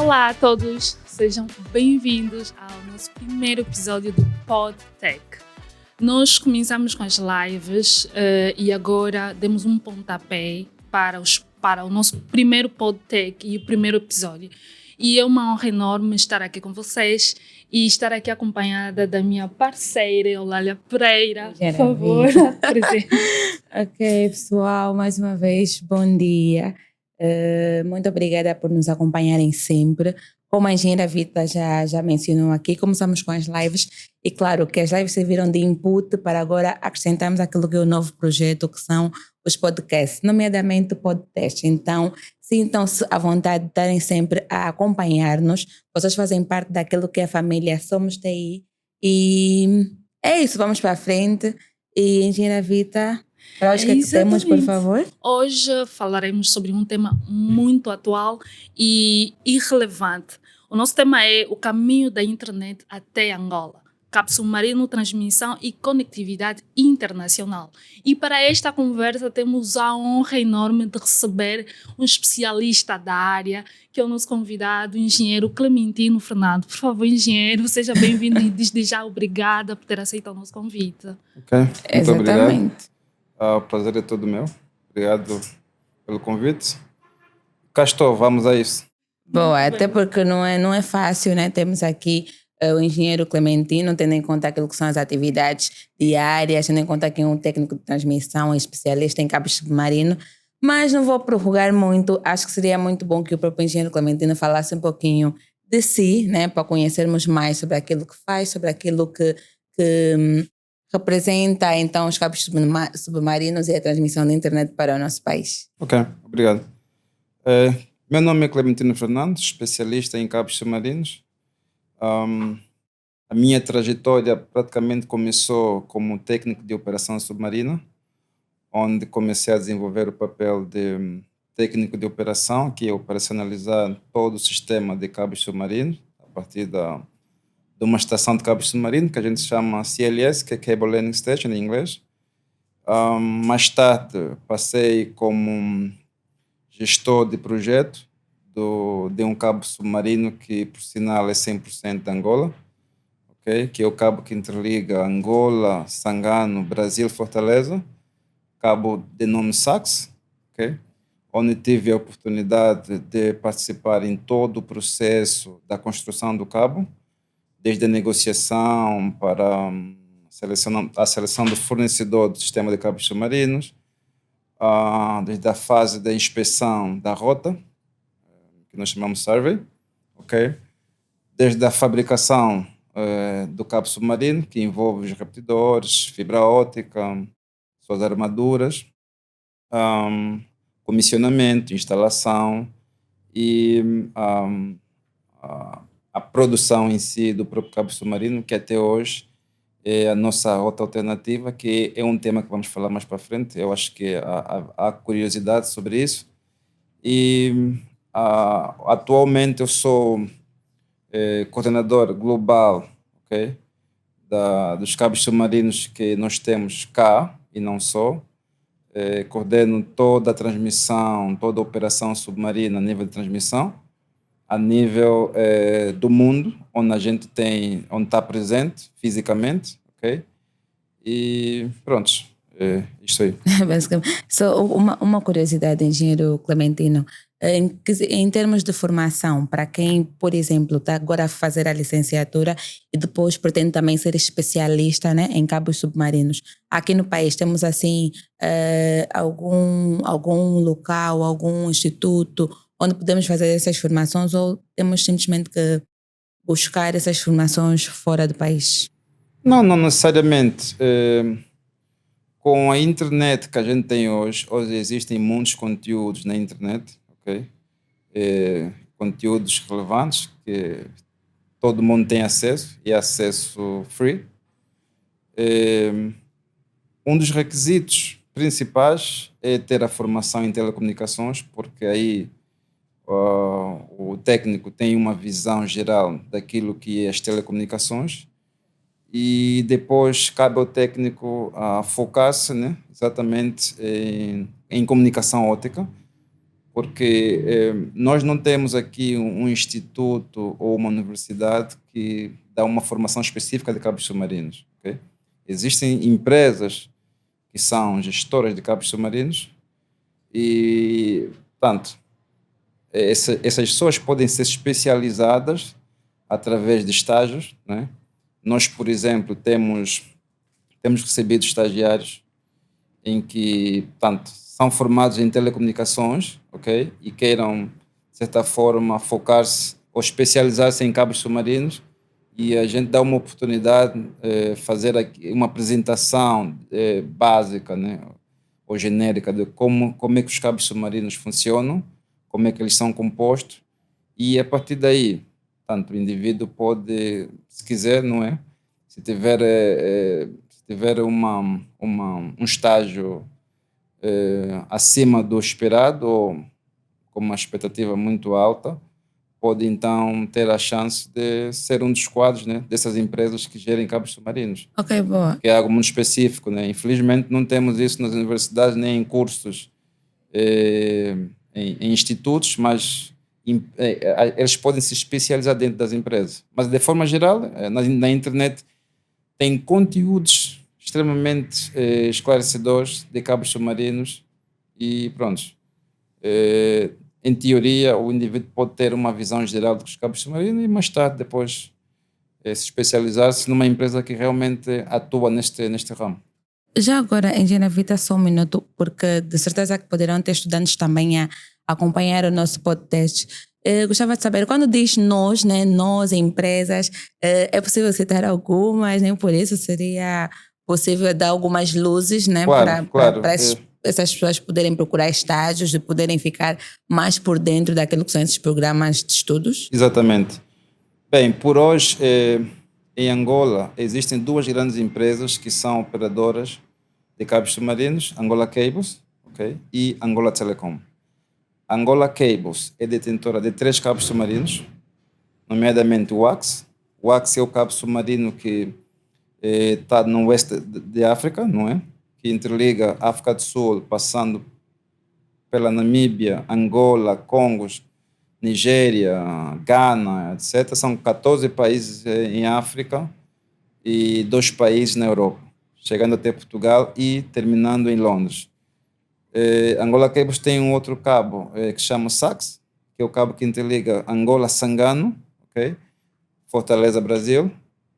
Olá a todos, sejam bem-vindos ao nosso primeiro episódio do PodTech. Nós começamos com as lives e agora demos um pontapé para o nosso primeiro PodTech e o primeiro episódio. E é uma honra enorme estar aqui com vocês e estar aqui acompanhada da minha parceira, Eulália Pereira. Por favor, presente. Ok, pessoal, mais uma vez, bom dia. Muito obrigada por nos acompanharem sempre. Como a engenheira Vita já mencionou aqui, começamos com as lives e claro que as lives serviram de input para agora acrescentarmos aquilo que é o novo projeto, que são os podcasts, nomeadamente o podcast. Então, sintam-se à vontade de estarem sempre a acompanhar-nos. Vocês fazem parte daquilo que é a família Somos TI. E é isso, vamos para a frente. E engenheira Vita, para hoje que temos, por favor? Hoje falaremos sobre um tema muito atual e irrelevante. O nosso tema é o caminho da internet até Angola. Cabo submarino, transmissão e conectividade internacional. E para esta conversa temos a honra enorme de receber um especialista da área, que é o nosso convidado, o engenheiro Clementino Fernando. Por favor, engenheiro, seja bem-vindo e desde já obrigada por ter aceito o nosso convite. Ok, muito obrigado. O prazer é todo meu. Obrigado pelo convite. Cá estou, vamos a isso. Boa, até porque não é fácil, né? Temos aqui o engenheiro Clementino, tendo em conta aquilo que são as atividades diárias, tendo em conta que é um técnico de transmissão, especialista em cabos submarinos, mas não vou prorrogar muito. Acho que seria muito bom que o próprio engenheiro Clementino falasse um pouquinho de si, né? Para conhecermos mais sobre aquilo que faz, sobre aquilo que representa então os cabos submarinos e a transmissão da internet para o nosso país. Ok, obrigado. Meu nome é Clementino Fernandes, especialista em cabos submarinos. A minha trajetória praticamente começou como técnico de operação submarina, onde comecei a desenvolver o papel de técnico de operação, que é operacionalizar todo o sistema de cabos submarinos, a partir de uma estação de cabo submarino, que a gente chama CLS, que é Cable Landing Station em inglês. Mais tarde, passei como gestor de projeto de um cabo submarino que, por sinal, é 100% de Angola, okay? Que é o cabo que interliga Angola, Sangano, Brasil, Fortaleza, cabo de nome SAX, okay? Onde tive a oportunidade de participar em todo o processo da construção do cabo, desde a negociação para a seleção do fornecedor do sistema de cabos submarinos, desde a fase da inspeção da rota, que nós chamamos survey, okay? Desde a fabricação do cabo submarino, que envolve os repetidores, fibra óptica, suas armaduras, comissionamento, instalação e a produção em si do próprio cabo submarino, que até hoje é a nossa outra alternativa, que é um tema que vamos falar mais para frente. Eu acho que há curiosidade sobre isso. E atualmente eu sou coordenador global, okay, dos cabos submarinos que nós temos cá, e não só. Coordeno toda a transmissão, toda a operação submarina a nível de transmissão, a nível do mundo, onde a gente está presente fisicamente, ok? E pronto, isto aí. Basicamente. Só uma curiosidade, engenheiro Clementino, em termos de formação, para quem, por exemplo, está agora a fazer a licenciatura e depois pretende também ser especialista, né, em cabos submarinos, aqui no país temos assim algum local, algum instituto onde podemos fazer essas formações ou temos simplesmente que buscar essas formações fora do país? Não necessariamente. Com a internet que a gente tem hoje existem muitos conteúdos na internet, ok? Conteúdos relevantes que todo mundo tem acesso e acesso free. Um dos requisitos principais é ter a formação em telecomunicações, porque aí o técnico tem uma visão geral daquilo que é as telecomunicações e depois cabe ao técnico focar-se, né, exatamente em comunicação ótica, porque nós não temos aqui um instituto ou uma universidade que dá uma formação específica de cabos submarinos. Okay? Existem empresas que são gestoras de cabos submarinos e, portanto, essas pessoas podem ser especializadas através de estágios, né? Nós, por exemplo, temos recebido estagiários em que, portanto, são formados em telecomunicações, ok? E queiram, de certa forma, focar-se ou especializar-se em cabos submarinos, e a gente dá uma oportunidade de fazer aqui uma apresentação básica, né? Ou genérica de como é que os cabos submarinos funcionam, como é que eles são compostos, e a partir daí, tanto o indivíduo pode, se quiser, não é? Se tiver um estágio acima do esperado ou com uma expectativa muito alta, pode então ter a chance de ser um dos quadros, né, dessas empresas que gerem cabos submarinos. Ok, boa. Que é algo muito específico, né? Infelizmente não temos isso nas universidades nem em cursos, em institutos, mas eles podem se especializar dentro das empresas. Mas de forma geral, na internet tem conteúdos extremamente esclarecedores de cabos submarinos e pronto. Em teoria, o indivíduo pode ter uma visão geral dos cabos submarinos e mais tarde, depois, se especializar-se numa empresa que realmente atua neste ramo. Já agora, Engenheira Vita, só um minuto, porque de certeza que poderão ter estudantes também a acompanhar o nosso podcast. Gostava de saber, quando diz nós, né, nós, empresas, é possível citar algumas, nem por isso seria possível dar algumas luzes, né, Claro. para essas pessoas poderem procurar estágios e poderem ficar mais por dentro daquilo que são esses programas de estudos? Exatamente. Bem, por hoje, em Angola, existem duas grandes empresas que são operadoras de cabos submarinos, Angola Cables, okay, e Angola Telecom. Angola Cables é detentora de 3 cabos submarinos, nomeadamente o WAX. O WAX é o cabo submarino que está no oeste de África, não é? Que interliga a África do Sul, passando pela Namíbia, Angola, Congos, Nigéria, Ghana, etc. São 14 países em África e 2 países na Europa, chegando até Portugal e terminando em Londres. Angola Cables tem um outro cabo que se chama SAX, que é o cabo que interliga Angola-Sangano, okay? Fortaleza, Brasil,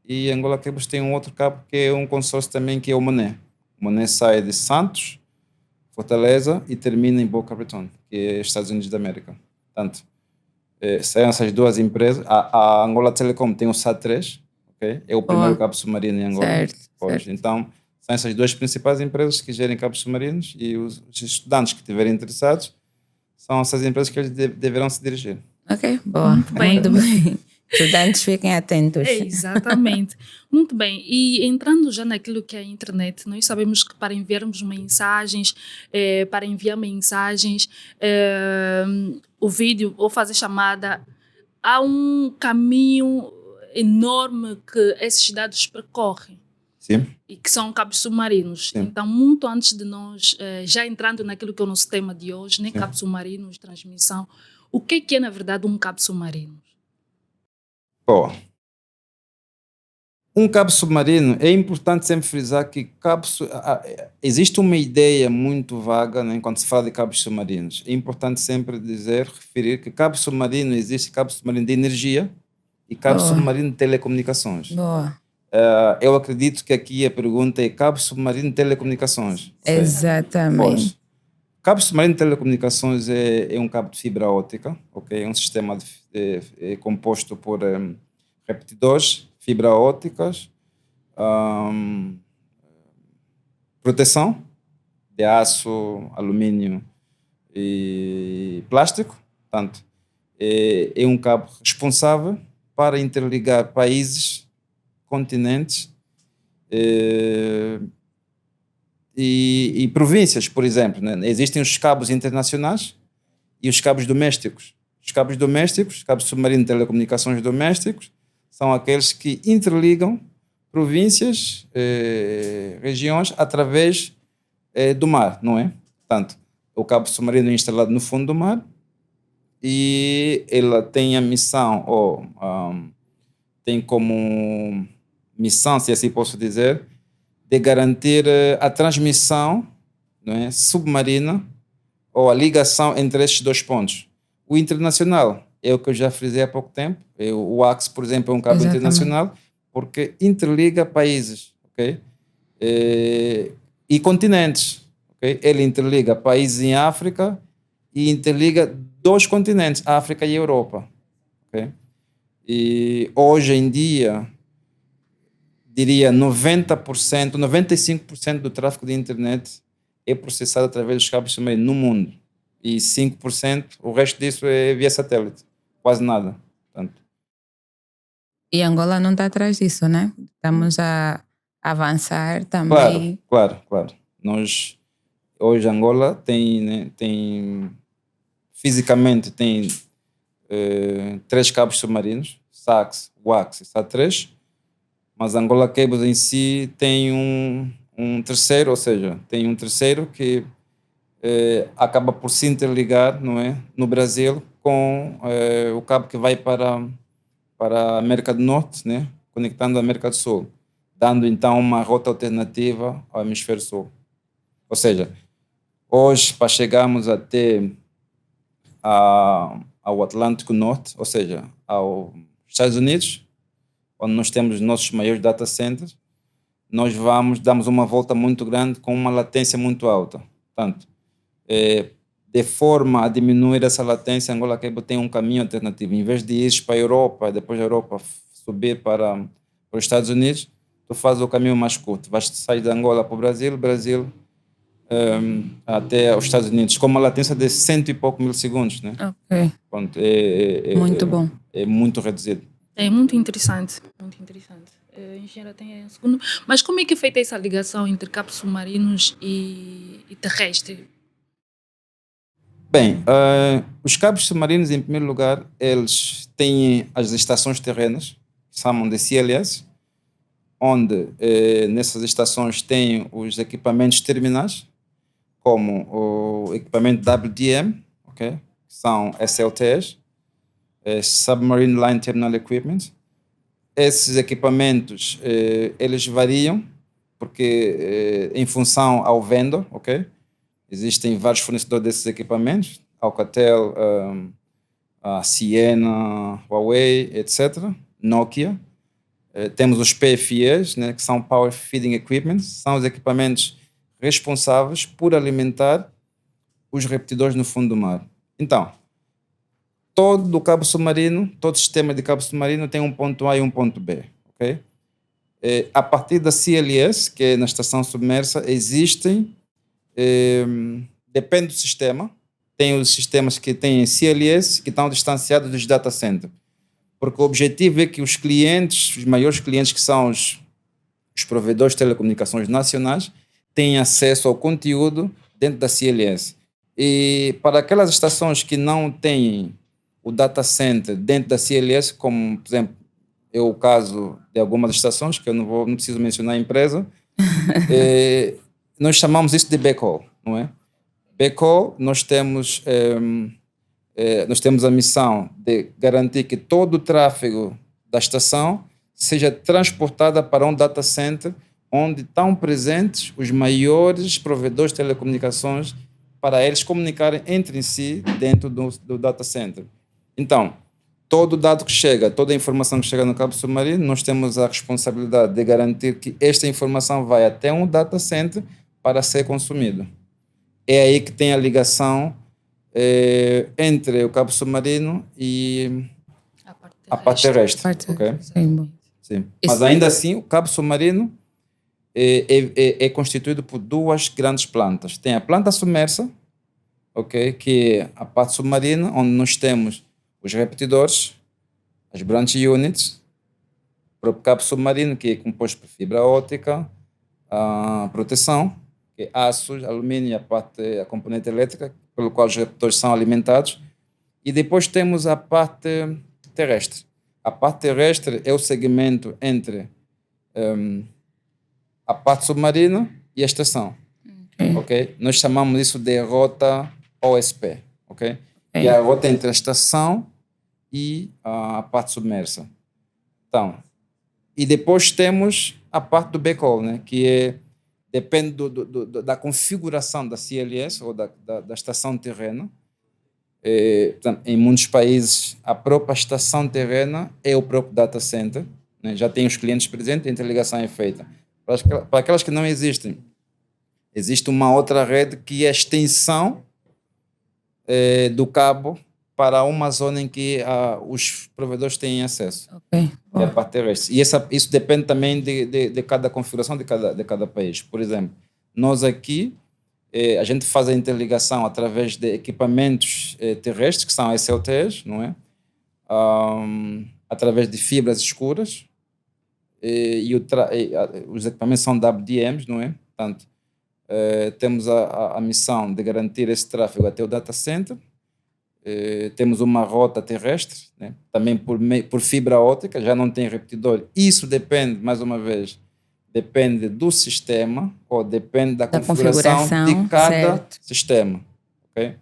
e Angola Cables tem um outro cabo que é um consórcio também, que é o Moné. O Moné sai de Santos, Fortaleza, e termina em Boca Raton, que é Estados Unidos da América. Portanto, são essas duas empresas. A Angola Telecom tem o SAT-3, okay? É o primeiro cabo submarino em Angola. Certo. Então, são essas duas principais empresas que gerem cabos submarinos, e os estudantes que estiverem interessados são essas empresas que eles deverão se dirigir. Ok, boa. Muito bem. Estudantes, fiquem atentos. Exatamente. Muito bem. E entrando já naquilo que é a internet, nós sabemos que para enviarmos mensagens, o vídeo ou fazer chamada, há um caminho enorme que esses dados percorrem. Sim. E que são cabos submarinos. Sim. Então, muito antes de nós, já entrando naquilo que é o nosso tema de hoje, né, cabos submarinos, transmissão, o que é, na verdade, um cabo submarino? Bom, um cabo submarino, é importante sempre frisar que existe uma ideia muito vaga, né, quando se fala de cabos submarinos. É importante sempre referir que cabo submarino, existe cabo submarino de energia e cabo submarino de telecomunicações. Eu acredito que aqui a pergunta é cabo submarino de telecomunicações. Exatamente. Cabo submarino de telecomunicações é um cabo de fibra óptica, okay? É um sistema composto por repetidores, fibra ópticas, proteção de aço, alumínio e plástico. Portanto, é um cabo responsável para interligar países, continentes e províncias, por exemplo, né? Existem os cabos internacionais e os cabos domésticos. Os cabos domésticos, cabos submarinos de telecomunicações domésticos, são aqueles que interligam províncias, regiões, através do mar, não é? Portanto, o cabo submarino instalado no fundo do mar e ela tem a missão, ou tem como missão, se assim posso dizer, de garantir a transmissão, não é, submarina ou a ligação entre estes dois pontos. O internacional é o que eu já frisei há pouco tempo. O AXE, por exemplo, é um cabo Exatamente. internacional porque interliga países, ok? E continentes, ok? Ele interliga países em África e interliga dois continentes, África e Europa, ok? E hoje em dia, diria 90%, 95% do tráfego de internet é processado através dos cabos submarinos no mundo. E 5%, o resto disso é via satélite. Quase nada. Portanto, E Angola não está atrás disso, né? Estamos a avançar também. claro. Nós, hoje, Angola tem, né, fisicamente, tem 3 cabos submarinos, SAX, WAX e SAT-3, mas Angola Cables em si tem um terceiro, ou seja, tem um terceiro que acaba por se interligar, não é, no Brasil com o cabo que vai para a América do Norte, né, conectando a América do Sul, dando então uma rota alternativa ao Hemisfério Sul. Ou seja, hoje para chegarmos até ao Atlântico Norte, ou seja, aos Estados Unidos, onde nós temos os nossos maiores data centers, nós damos uma volta muito grande com uma latência muito alta. Portanto, de forma a diminuir essa latência, Angola Cable tem um caminho alternativo. Em vez de ir para a Europa e depois da Europa subir para os Estados Unidos, tu fazes o caminho mais curto. Vais sair de Angola para o Brasil até os Estados Unidos, com uma latência de 100 e pouco milissegundos, né? Ok. Pronto, Muito bom. É muito reduzido. É muito interessante, muito interessante. A engenheira tem a segundo. Mas como é que é feita essa ligação entre cabos submarinos e terrestre? Bem, os cabos submarinos, em primeiro lugar, eles têm as estações terrenas, que chamam de CLS, onde nessas estações têm os equipamentos terminais, como o equipamento WDM, okay, que são SLTs, Submarine Line Terminal Equipment. Esses equipamentos, eles variam, porque em função ao vendor, ok? Existem vários fornecedores desses equipamentos, Alcatel, a Ciena, Huawei, etc., Nokia. Temos os PFEs, né, que são Power Feeding Equipment, são os equipamentos responsáveis por alimentar os repetidores no fundo do mar. Então, todo o cabo submarino, todo sistema de cabo submarino tem um ponto A e um ponto B, ok? A partir da CLS, que é na estação submersa, existem, depende do sistema, tem os sistemas que têm CLS, que estão distanciados dos data centers, porque o objetivo é que os clientes, os maiores clientes, que são os provedores de telecomunicações nacionais, tenham acesso ao conteúdo dentro da CLS. E para aquelas estações que não têm o data center dentro da CLS, como, por exemplo, é o caso de algumas estações, que eu não preciso mencionar a empresa, nós chamamos isso de backhaul, não é? Backhaul, nós temos a missão de garantir que todo o tráfego da estação seja transportado para um data center onde estão presentes os maiores provedores de telecomunicações para eles comunicarem entre si dentro do data center. Então, todo o dado que chega, toda a informação que chega no cabo submarino, nós temos a responsabilidade de garantir que esta informação vai até um data center para ser consumido. É aí que tem a ligação entre o cabo submarino e a parte terrestre. Okay? Sim. Mas ainda assim, o cabo submarino é constituído por 2 grandes plantas. Tem a planta submersa, okay, que é a parte submarina, onde nós temos os repetidores, as branch units, o próprio cabo submarino, que é composto por fibra óptica, a proteção, que é aços, alumínio e a componente elétrica, pelo qual os repetidores são alimentados. E depois temos a parte terrestre. A parte terrestre é o segmento entre a parte submarina e a estação. ok? Nós chamamos isso de rota OSP, ok? Que é a rota entre a estação e a parte submersa. Então, e depois temos a parte do backhaul, né? Que depende da configuração da CLS ou da estação terrena. Portanto, em muitos países, a própria estação terrena é o próprio data center, né? Já tem os clientes presentes, a interligação é feita. Para aquelas que não existem, existe uma outra rede que é a extensão do cabo para uma zona em que os provedores têm acesso. Ok. Que é a parte terrestre. E isso depende também de cada configuração de cada país. Por exemplo, nós aqui, a gente faz a interligação através de equipamentos terrestres, que são SLTs, não é? Através de fibras escuras, os equipamentos são WDMs, não é? Portanto, temos a missão de garantir esse tráfego até o data center. Temos uma rota terrestre, né? Também por fibra óptica, já não tem repetidor. Isso depende, mais uma vez, depende do sistema ou depende da configuração de cada sistema. Ok?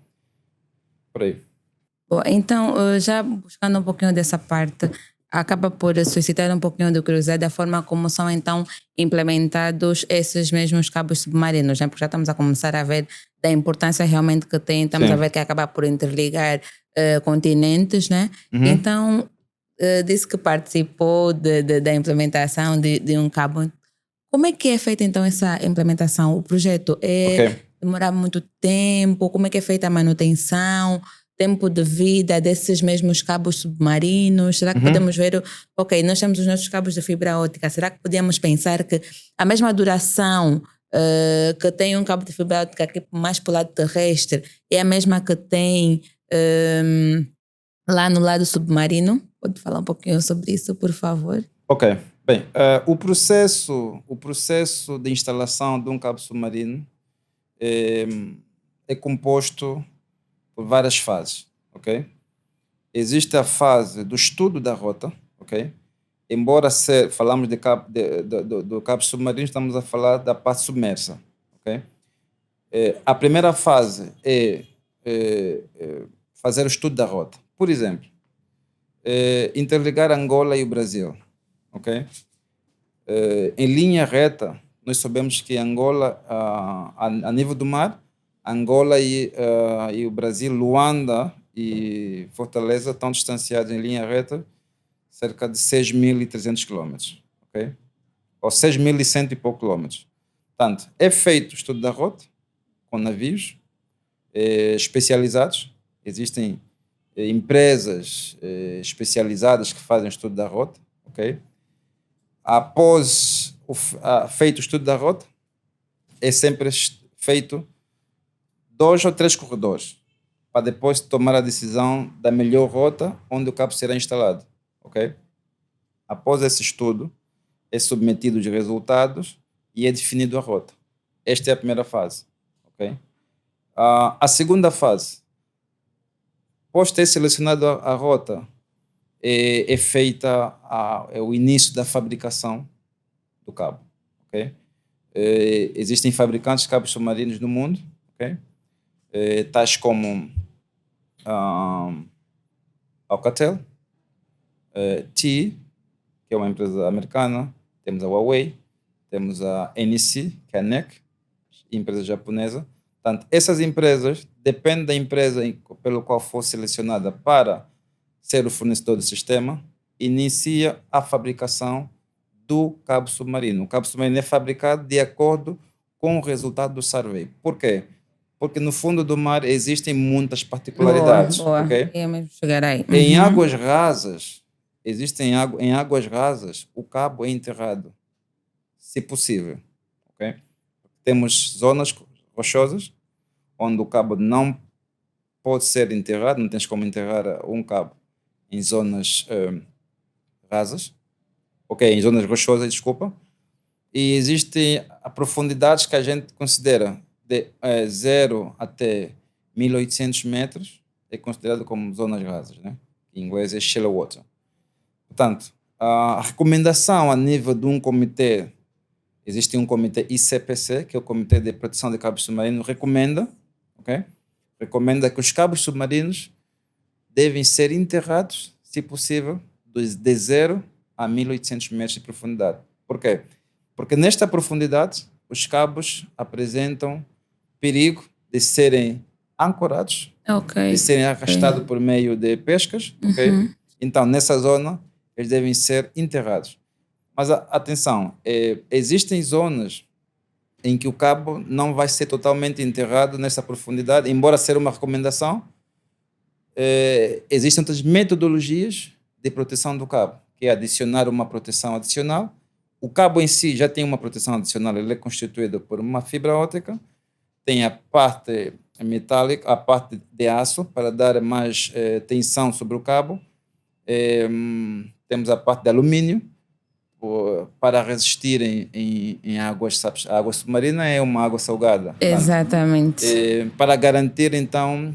Por aí. Bom, então, já buscando um pouquinho dessa parte, acaba por suscitar um pouquinho de curiosidade da forma como são então implementados esses mesmos cabos submarinos, né? Porque já estamos a começar a ver da importância realmente que tem, estamos a ver que acaba por interligar continentes, né? Então, disse que participou da implementação de um cabo. Como é que é feita então essa implementação? O projeto demora muito tempo? Como é que é feita a manutenção? Tempo de vida desses mesmos cabos submarinos? Será que podemos ver, ok, nós temos os nossos cabos de fibra óptica, será que podíamos pensar que a mesma duração que tem um cabo de fibra óptica aqui mais para o lado terrestre é a mesma que tem lá no lado submarino? Pode falar um pouquinho sobre isso, por favor? Ok. Bem, o processo de instalação de um cabo submarino é composto por várias fases, ok? Existe a fase do estudo da rota, ok? Embora falamos do cabo submarino, estamos a falar da parte submersa, ok? A primeira fase é fazer o estudo da rota. Por exemplo, interligar Angola e o Brasil, ok? Em linha reta, nós sabemos que Angola, a nível do mar, Angola e o Brasil, Luanda e Fortaleza estão distanciados em linha reta cerca de 6.300 quilômetros, ok? Ou 6.100 e poucos quilômetros. Portanto, é feito o estudo da rota com navios especializados. Existem empresas especializadas que fazem o estudo da rota, ok? Após feito o estudo da rota, é sempre feito 2 ou 3 corredores para depois tomar a decisão da melhor rota onde o cabo será instalado, ok? Após esse estudo, é submetido os resultados e é definido a rota. Esta é a primeira fase, ok? A segunda fase, após ter selecionado a rota, é feita o início da fabricação do cabo, ok? Existem fabricantes de cabos submarinos no mundo, ok? Tais como Alcatel, TE, que é uma empresa americana, temos a Huawei, temos a NEC, que é a NEC, empresa japonesa. Portanto, essas empresas, depende da empresa pelo qual for selecionada para ser o fornecedor do sistema, inicia a fabricação do cabo submarino. O cabo submarino é fabricado de acordo com o resultado do survey. Por quê? Porque no fundo do mar existem muitas particularidades. Boa. Okay? É mesmo chegar aí. Em águas rasas, em águas rasas, o cabo é enterrado, se possível. Okay? Temos zonas rochosas onde o cabo não pode ser enterrado, não tens como enterrar um cabo em zonas rasas, ok, em zonas rochosas, desculpa, e existem profundidades que a gente considera de 0 até 1.800 metros, é considerado como zonas rasas, né? Em inglês é shallow water. Portanto, a recomendação a nível de um comitê existe um comitê ICPC, que é o Comitê de Proteção de Cabos Submarinos, recomenda que os cabos submarinos devem ser enterrados, se possível, de 0 a 1.800 metros de profundidade. Por quê? Porque nesta profundidade, os cabos apresentam perigo de serem ancorados, de serem arrastados por meio de pescas. Então, nessa zona, eles devem ser enterrados. Mas atenção, existem zonas em que o cabo não vai ser totalmente enterrado nessa profundidade, embora seja uma recomendação. Existem outras metodologias de proteção do cabo, que é adicionar uma proteção adicional. O cabo em si já tem uma proteção adicional, ele é constituído por uma fibra óptica, tem a parte metálica, a parte de aço, para dar mais tensão sobre o cabo. Temos a parte de alumínio, para resistir em águas, sabes? A água submarina é uma água salgada. Exatamente. Para garantir, então,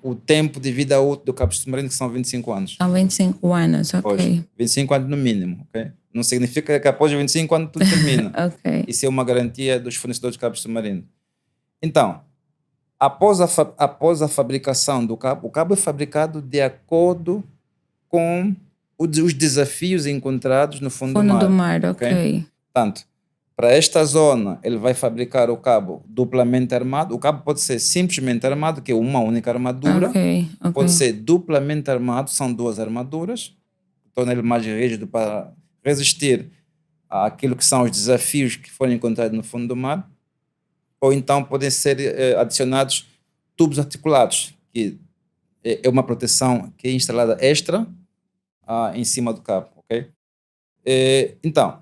o tempo de vida útil do cabo submarino, que são 25 anos. São 25 anos, ok. Pois, 25 anos no mínimo, ok? Não significa que após os 25 anos tudo termina. Ok. Isso é uma garantia dos fornecedores de cabos submarinos. Então, após a fabricação do cabo, o cabo é fabricado de acordo com os desafios encontrados no fundo do mar. Ok. Portanto, para esta zona, ele vai fabricar o cabo duplamente armado. O cabo pode ser simplesmente armado, que é uma única armadura. Pode ser duplamente armado, são 2 armaduras. Torna ele mais rígido para resistir àquilo que são os desafios que foram encontrados no fundo do mar. Ou então podem ser adicionados tubos articulados, que é uma proteção que é instalada extra em cima do cabo, ok? Então,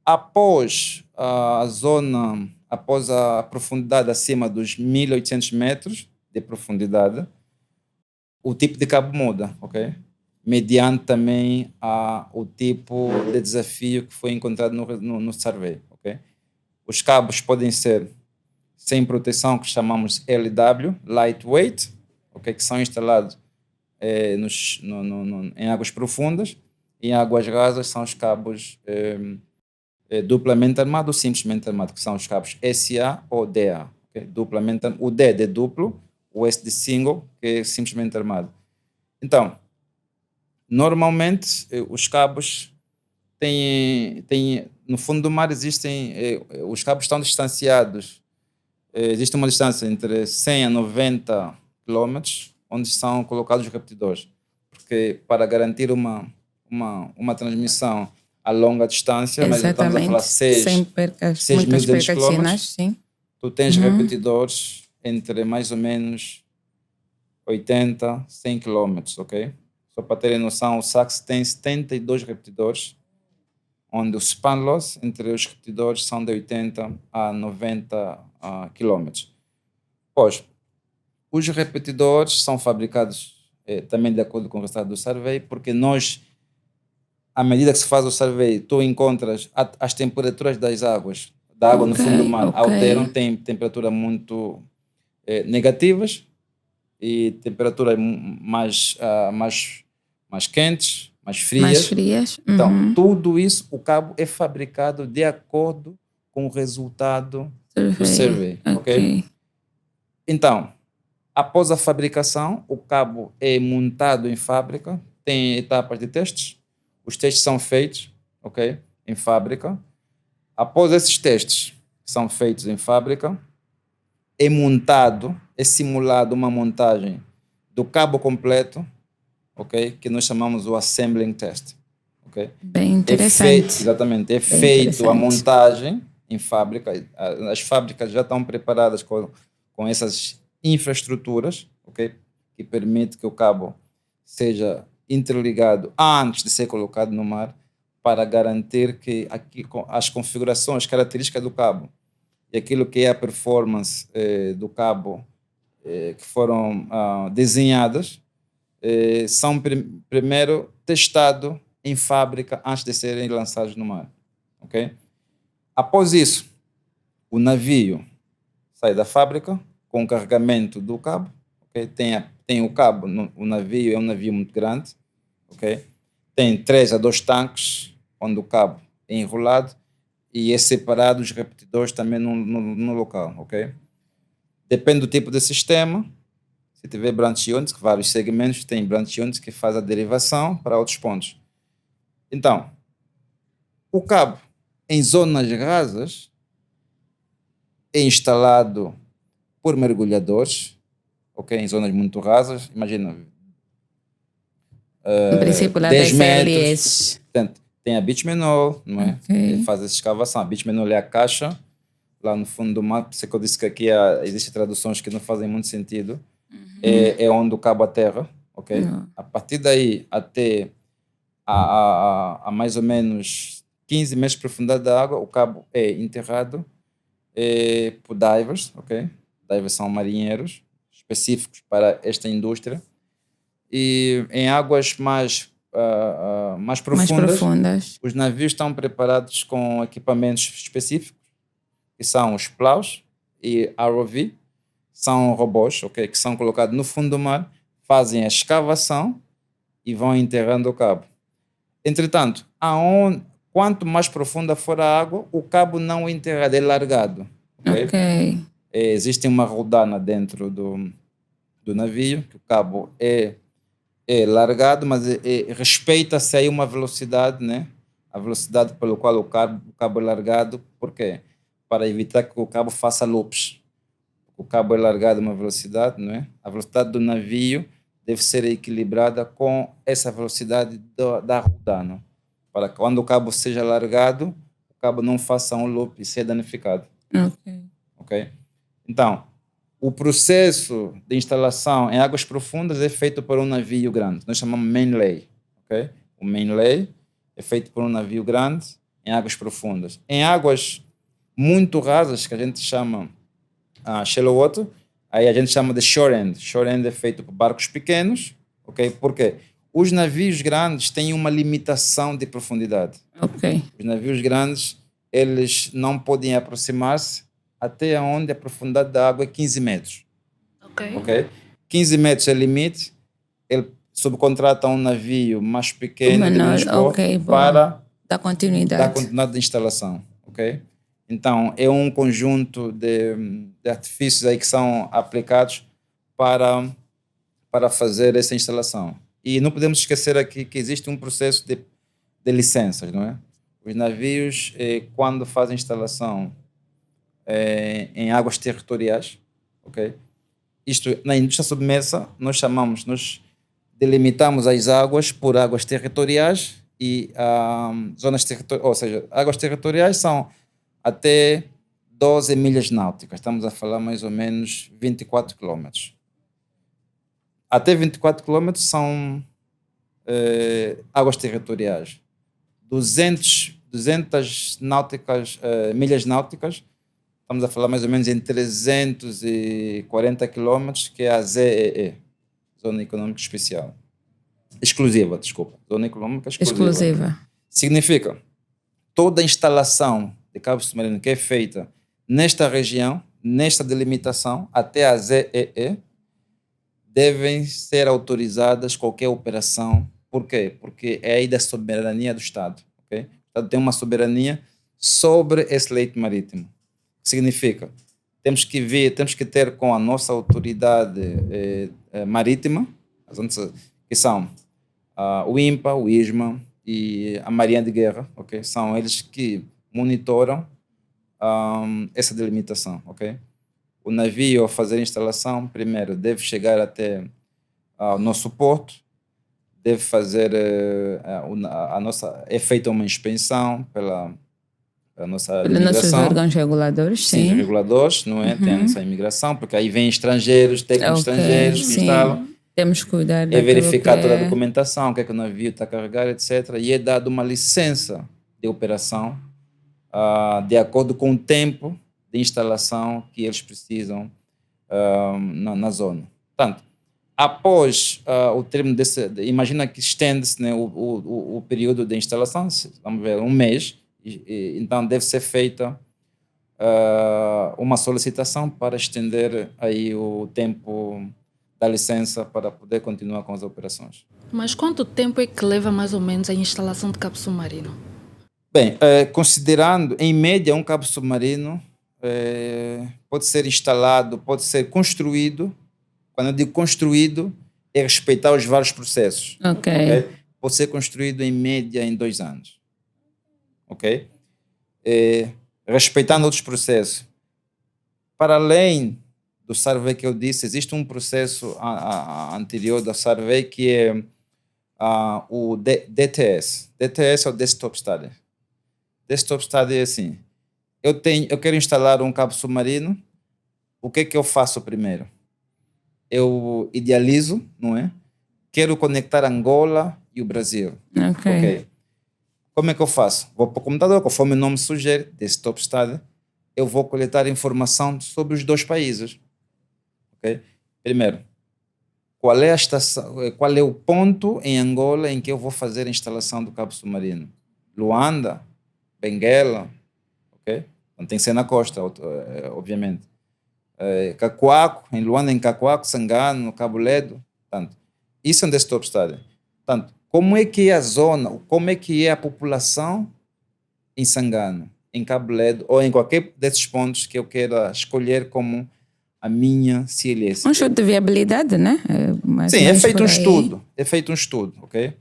após a profundidade acima dos 1.800 metros de profundidade, o tipo de cabo muda, ok? Mediante também o tipo de desafio que foi encontrado no survey, ok? Os cabos podem ser sem proteção, que chamamos LW, lightweight, okay? Que são instalados em águas profundas. Em águas rasas são os cabos duplamente armados ou simplesmente armados, que são os cabos SA ou DA. Okay? O D de duplo, o S de single, que é simplesmente armado. Então, normalmente os cabos no fundo do mar os cabos estão distanciados. Existe uma distância entre 100 a 90 quilômetros, onde são colocados os repetidores, porque para garantir uma transmissão a longa distância, mas estamos a falar 6 mil quilômetros, tu tens repetidores entre mais ou menos 80, 100 quilômetros, ok? Só para terem noção, o SACS tem 72 repetidores, onde o span loss entre os repetidores são de 80 a 90 quilômetros. Pois, os repetidores são fabricados também de acordo com o resultado do survey, porque nós, à medida que se faz o survey, tu encontras as temperaturas da água no fundo do mar alteram, tem temperatura muito negativas e temperaturas mais quentes, mais frias. Então, tudo isso, o cabo é fabricado de acordo com o resultado do survey. Ok? Então, após a fabricação, o cabo é montado em fábrica, tem etapas de testes. Os testes são feitos, ok, em fábrica. Após esses testes que são feitos em fábrica, é simulado uma montagem do cabo completo, ok, que nós chamamos o assembling test. Okay? Bem interessante. Exatamente. É feito a montagem em fábrica. As fábricas já estão preparadas com essas infraestruturas, ok, que permite que o cabo seja interligado antes de ser colocado no mar, para garantir que as configurações, as características do cabo e aquilo que é a performance do cabo que foram desenhadas são primeiro testados em fábrica antes de serem lançados no mar. Okay? Após isso, o navio sai da fábrica com o carregamento do cabo. Okay? Tem o cabo, o navio é um navio muito grande. Okay? Tem 3 a 2 tanques onde o cabo é enrolado e é separado os repetidores também no local, ok? Depende do tipo de sistema. Se tiver branch units, vários segmentos têm branch units que faz a derivação para outros pontos. Então, o cabo em zonas rasas é instalado por mergulhadores, ok? Em zonas muito rasas, imagina, No princípio, lá 10 das metros. CLS. Portanto, tem a bitumenol, não é? Ok. Ele faz essa escavação. A bitumenol é a caixa lá no fundo do mar. Por isso é que eu disse que aqui existem traduções que não fazem muito sentido. É onde o cabo aterra, ok? A partir daí até a mais ou menos 15 metros de profundidade da água, o cabo é enterrado por divers, ok? Divers são marinheiros específicos para esta indústria. E em águas mais Mais profundas, profundas. os navios estão preparados com equipamentos específicos, que são os plows e ROV, são robôs, ok, que são colocados no fundo do mar, fazem a escavação e vão enterrando o cabo. Entretanto, quanto mais profunda for a água, o cabo não é enterrado, é largado. Ok. Existe uma rodana dentro do navio, que o cabo é largado, mas respeita-se aí uma velocidade, né? A velocidade pelo qual o cabo é largado. Por quê? Para evitar que o cabo faça loops. O cabo é largado a uma velocidade, não é? A velocidade do navio deve ser equilibrada com essa velocidade da rodana, para que quando o cabo seja largado, o cabo não faça um loop e seja danificado. Ok? Então, o processo de instalação em águas profundas é feito por um navio grande. Nós chamamos mainlay. Okay? O mainlay é feito por um navio grande em águas profundas. Em águas muito rasas, que a gente chama shallow water, aí a gente chama de shore end. Shore end é feito por barcos pequenos. Okay? Por quê? Os navios grandes têm uma limitação de profundidade. Ok. Os navios grandes, eles não podem aproximar-se até onde a profundidade da água é 15 metros. Ok? 15 metros é o limite. Ele subcontrata um navio mais pequeno Menor, de transporte ok, para dar continuidade. da instalação. Ok? Então, é um conjunto de artifícios aí que são aplicados para fazer essa instalação. E não podemos esquecer aqui que existe um processo de licenças, não é? Os navios, quando fazem instalação em águas territoriais, ok? Isto, na indústria submersa, nós delimitamos as águas por águas territoriais e zonas territoriais, ou seja, águas territoriais são até 12 milhas náuticas, estamos a falar mais ou menos 24 quilômetros. Até 24 quilômetros são águas territoriais. 200 milhas náuticas, estamos a falar mais ou menos em 340 quilômetros, que é a ZEE, Zona Econômica Especial. Exclusiva, desculpa. Zona Econômica Exclusiva. Significa, toda a instalação de cabo submarino que é feita nesta região, nesta delimitação, até a ZEE, devem ser autorizadas qualquer operação. Por quê? Porque é aí da soberania do Estado. Okay? O Estado tem uma soberania sobre esse leito marítimo. Significa, temos que ter com a nossa autoridade marítima, que são o INPA, o ISMA e a Marinha de Guerra, okay? São eles que monitoram essa delimitação. Okay? O navio, ao fazer a instalação, primeiro deve chegar até o nosso porto, deve fazer é feita uma inspeção pela nossa pelos nossos órgãos reguladores, sim. Reguladores, não é? Tem a nossa imigração, porque aí vêm estrangeiros, técnicos estrangeiros que instalam. Temos que cuidar é verificar toda a documentação, o que é que o navio está a carregar, etc. E é dado uma licença de operação de acordo com o tempo de instalação que eles precisam na zona. Portanto, após o termo imagina que estende-se, né, o período de instalação, vamos ver, um mês. Então deve ser feita uma solicitação para estender aí o tempo da licença para poder continuar com as operações. Mas quanto tempo é que leva mais ou menos a instalação de cabo submarino? Bem, considerando, em média, um cabo submarino pode ser instalado, pode ser construído. Quando eu digo construído, é respeitar os vários processos. Ok. Pode ser construído, em média, em 2 anos. Ok? Respeitando outros processos. Para além do survey que eu disse, existe um processo anterior da survey que é o DTS. DTS é o Desktop Study. Desktop Study é assim: eu quero instalar um cabo submarino. O que eu faço primeiro? Eu idealizo, não é? Quero conectar Angola e o Brasil. Ok. Como é que eu faço? Vou para o computador, conforme o nome sugere, Desktop Study, eu vou coletar informação sobre os 2 países. Ok? Primeiro, qual é a estação, qual é o ponto em Angola em que eu vou fazer a instalação do cabo submarino? Luanda, Benguela, ok? Não tem que ser na costa, obviamente. Cacoaco, em Luanda, em Cacoaco, Sangano, Cabo Ledo, tanto. Isso é um desktop study. Tanto, como é que é a zona, como é que é a população em Sangano, em Cabo Ledo, ou em qualquer desses pontos que eu queira escolher como a minha CLS. Um estudo de viabilidade, né? Sim, é feito um estudo. É feito um estudo, ok?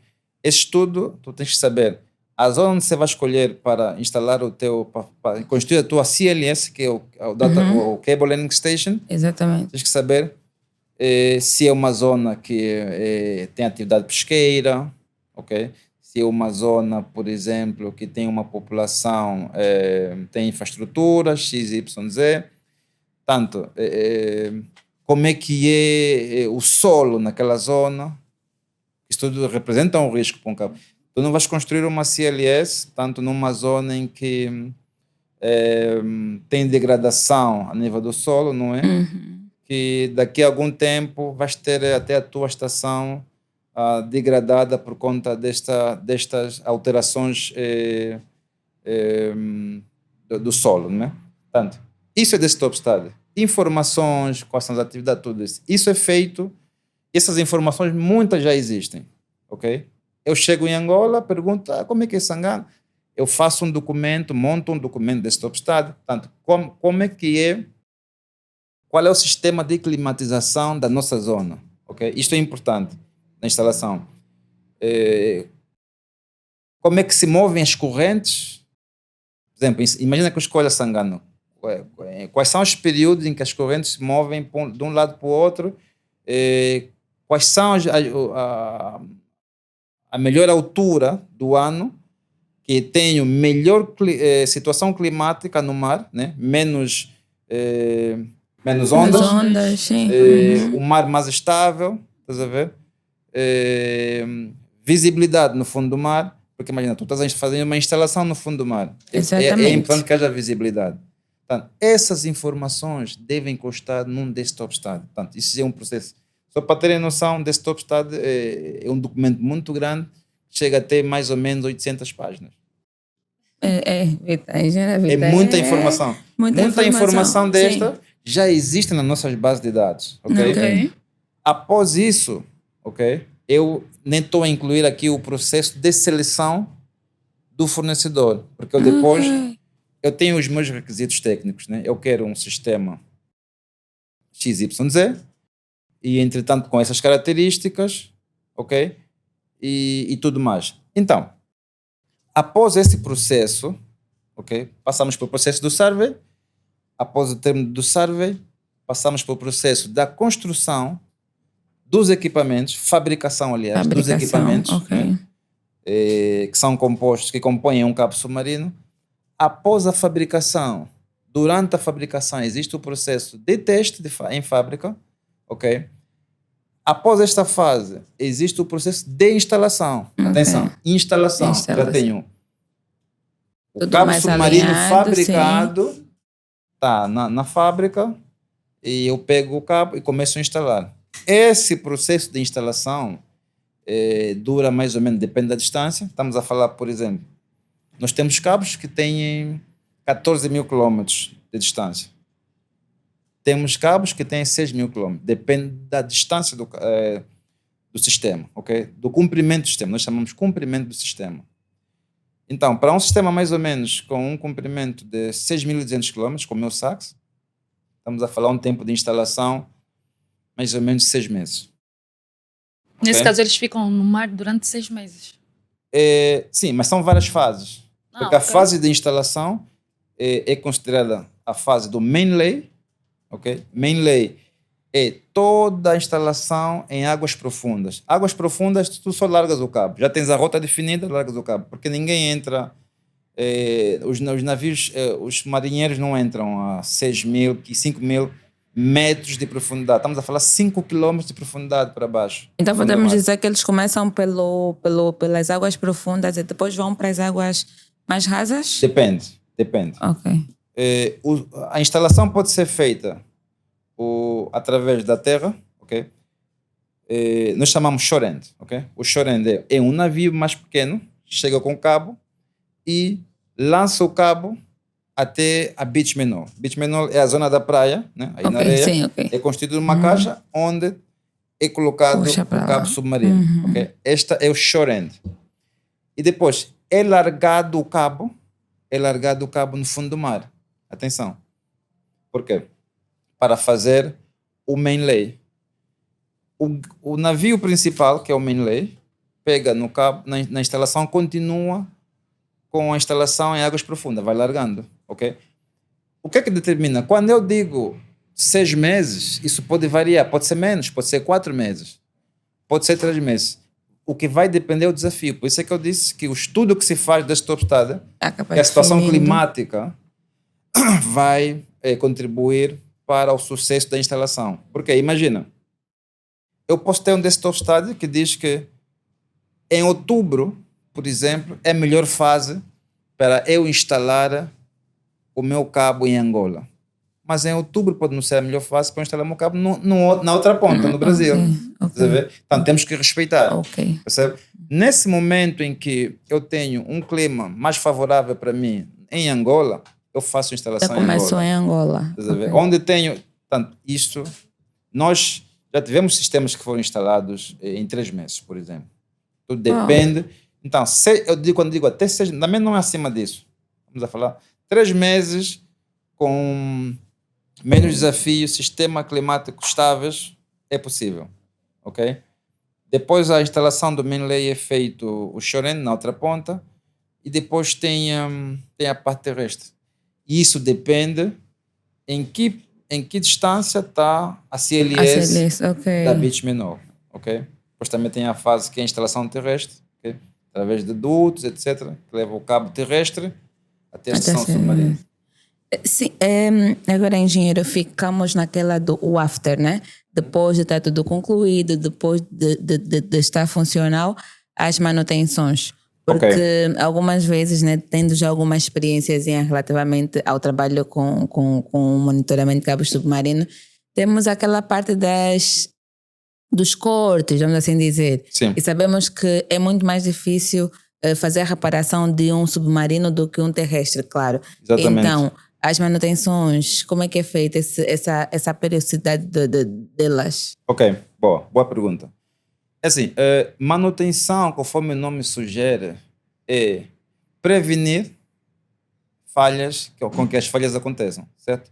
Esse estudo, tu tens que saber a zona onde você vai escolher para instalar para construir a tua CLS, que é o o Cable Landing Station. Exatamente. Tens que saber se é uma zona que tem atividade pesqueira, ok? Se é uma zona, por exemplo, que tem uma população, tem infraestrutura, XYZ. Tanto, como é que é o solo naquela zona. Isso tudo representa um risco para um cabo. Tu não vais construir uma CLS, tanto numa zona em que tem degradação a nível do solo, não é? Que daqui a algum tempo vais ter até a tua estação degradada por conta destas alterações do solo, não é? Portanto, isso é desktop study. Informações, quais são as atividades, tudo isso. Isso é feito, essas informações muitas já existem, ok? Eu chego em Angola, pergunto, como é que é Sangano? Eu faço um documento, monto um documento desktop study. Portanto, como é que é, qual é o sistema de climatização da nossa zona, ok? Isto é importante na instalação. Como é que se movem as correntes? Por exemplo, imagina que eu escolha Sangano. Quais são os períodos em que as correntes se movem de um lado para o outro? Quais são a melhor altura do ano que tem melhor situação climática no mar, né? Menos ondas, sim. O mar mais estável, estás a ver? Visibilidade no fundo do mar, porque imagina, tu estás fazendo uma instalação no fundo do mar. É importante que haja visibilidade. Portanto, essas informações devem constar num desktop study. Portanto, isso é um processo. Só para terem noção, desktop study é um documento muito grande, chega a ter mais ou menos 800 páginas. É muita informação. Muita informação desta sim. já existe nas nossas bases de dados. Okay? Após isso, eu nem estou a incluir aqui o processo de seleção do fornecedor, porque eu depois eu tenho os meus requisitos técnicos, né? Eu quero um sistema XYZ e, entretanto, com essas características, ok? E tudo mais. Então, após esse processo, ok? Passamos para o processo do survey. Após o término do survey, passamos para o processo da construção dos equipamentos, fabricação, aliás, dos equipamentos, né? Que são compostos, que compõem um cabo submarino. Após a fabricação, durante a fabricação, existe o processo de teste em fábrica, ok? Após esta fase, existe o processo de instalação. Atenção, instalação. Já tenho o cabo submarino fabricado, está na fábrica, e eu pego o cabo e começo a instalar. Esse processo de instalação dura mais ou menos, depende da distância. Estamos a falar, por exemplo, nós temos cabos que têm 14 mil quilômetros de distância. Temos cabos que têm 6 mil quilômetros. Depende da distância do sistema, ok? Do comprimento do sistema. Nós chamamos comprimento do sistema. Então, para um sistema mais ou menos com um comprimento de 6.200 km, como é o SAX, estamos a falar um tempo de instalação mais ou menos de 6 meses. Nesse Ok? caso, eles ficam no mar durante 6 meses. Sim, mas são várias fases. Porque a Ok. fase de instalação é considerada a fase do main lay. Ok? Main lay é toda a instalação em águas profundas. Águas profundas, tu só largas o cabo. Já tens a rota definida, largas o cabo. Porque ninguém entra... os navios, os marinheiros não entram a 6.000, 5.000 metros de profundidade. Estamos a falar 5 quilômetros de profundidade para baixo. Então fundo do podemos mar. dizer que eles começam pelas águas profundas e depois vão para as águas mais rasas? Depende. Ok. A instalação pode ser feita através da terra, ok? Nós chamamos shore-end, ok? O shore-end é um navio mais pequeno, chega com cabo e lança o cabo até a beach menor. Beach menor é a zona da praia, né? Aí na Ok, areia. sim, ok. É constituída uma caixa onde é colocado Puxa o para lá. cabo submarino, ok? Esta é o shore-end. E depois é largado o cabo no fundo do mar. Atenção. Por quê? Para fazer o main lay. O navio principal, que é o main lay, pega no cabo, na instalação, continua com a instalação em águas profundas, vai largando, ok? O que é que determina? Quando eu digo 6 meses, isso pode variar, pode ser menos, pode ser 4 meses, pode ser 3 meses. O que vai depender é o desafio. Por isso é que eu disse que o estudo que se faz desse topstada, Acaba que a situação definindo. climática vai contribuir para o sucesso da instalação. Porque, imagina, eu posso ter um desktop study que diz que em outubro, por exemplo, é a melhor fase para eu instalar o meu cabo em Angola. Mas em outubro pode não ser a melhor fase para eu instalar o meu cabo na outra ponta, no Brasil. Ok. Estás a ver? Então temos que respeitar. Ok. Percebe? Nesse momento em que eu tenho um clima mais favorável para mim em Angola, eu faço a Já instalação em começou Angola. em Angola. Estás a ver? Ok. Onde tenho, portanto, isto, nós já tivemos sistemas que foram instalados em 3 meses, por exemplo. Tudo depende. Então, quando digo até 6, também não é acima disso. Vamos a falar 3 meses com menos desafios, sistema climático estáveis, é possível, ok? Depois a instalação do main lay é feito o shore-end na outra ponta e depois tem a parte terrestre. E isso depende em que distância está a CLS ok. da beach menor, ok? Depois também tem a fase que é a instalação terrestre, ok? Através de dutos, etc., que leva o cabo terrestre até a estação submarina. Sim, agora, engenheiro, ficamos naquela do o after, né? Depois de estar tudo concluído, depois de estar funcional, as manutenções. Porque algumas vezes, né, tendo já alguma experiência relativamente ao trabalho com o monitoramento de cabos submarinos, temos aquela parte dos cortes, vamos assim dizer. Sim. E sabemos que é muito mais difícil fazer a reparação de um submarino do que um terrestre, claro. Exatamente. Então, as manutenções, como é que é feita essa periodicidade delas? Ok, boa pergunta. É assim, manutenção, conforme o nome sugere, é prevenir falhas, com que as falhas aconteçam, certo?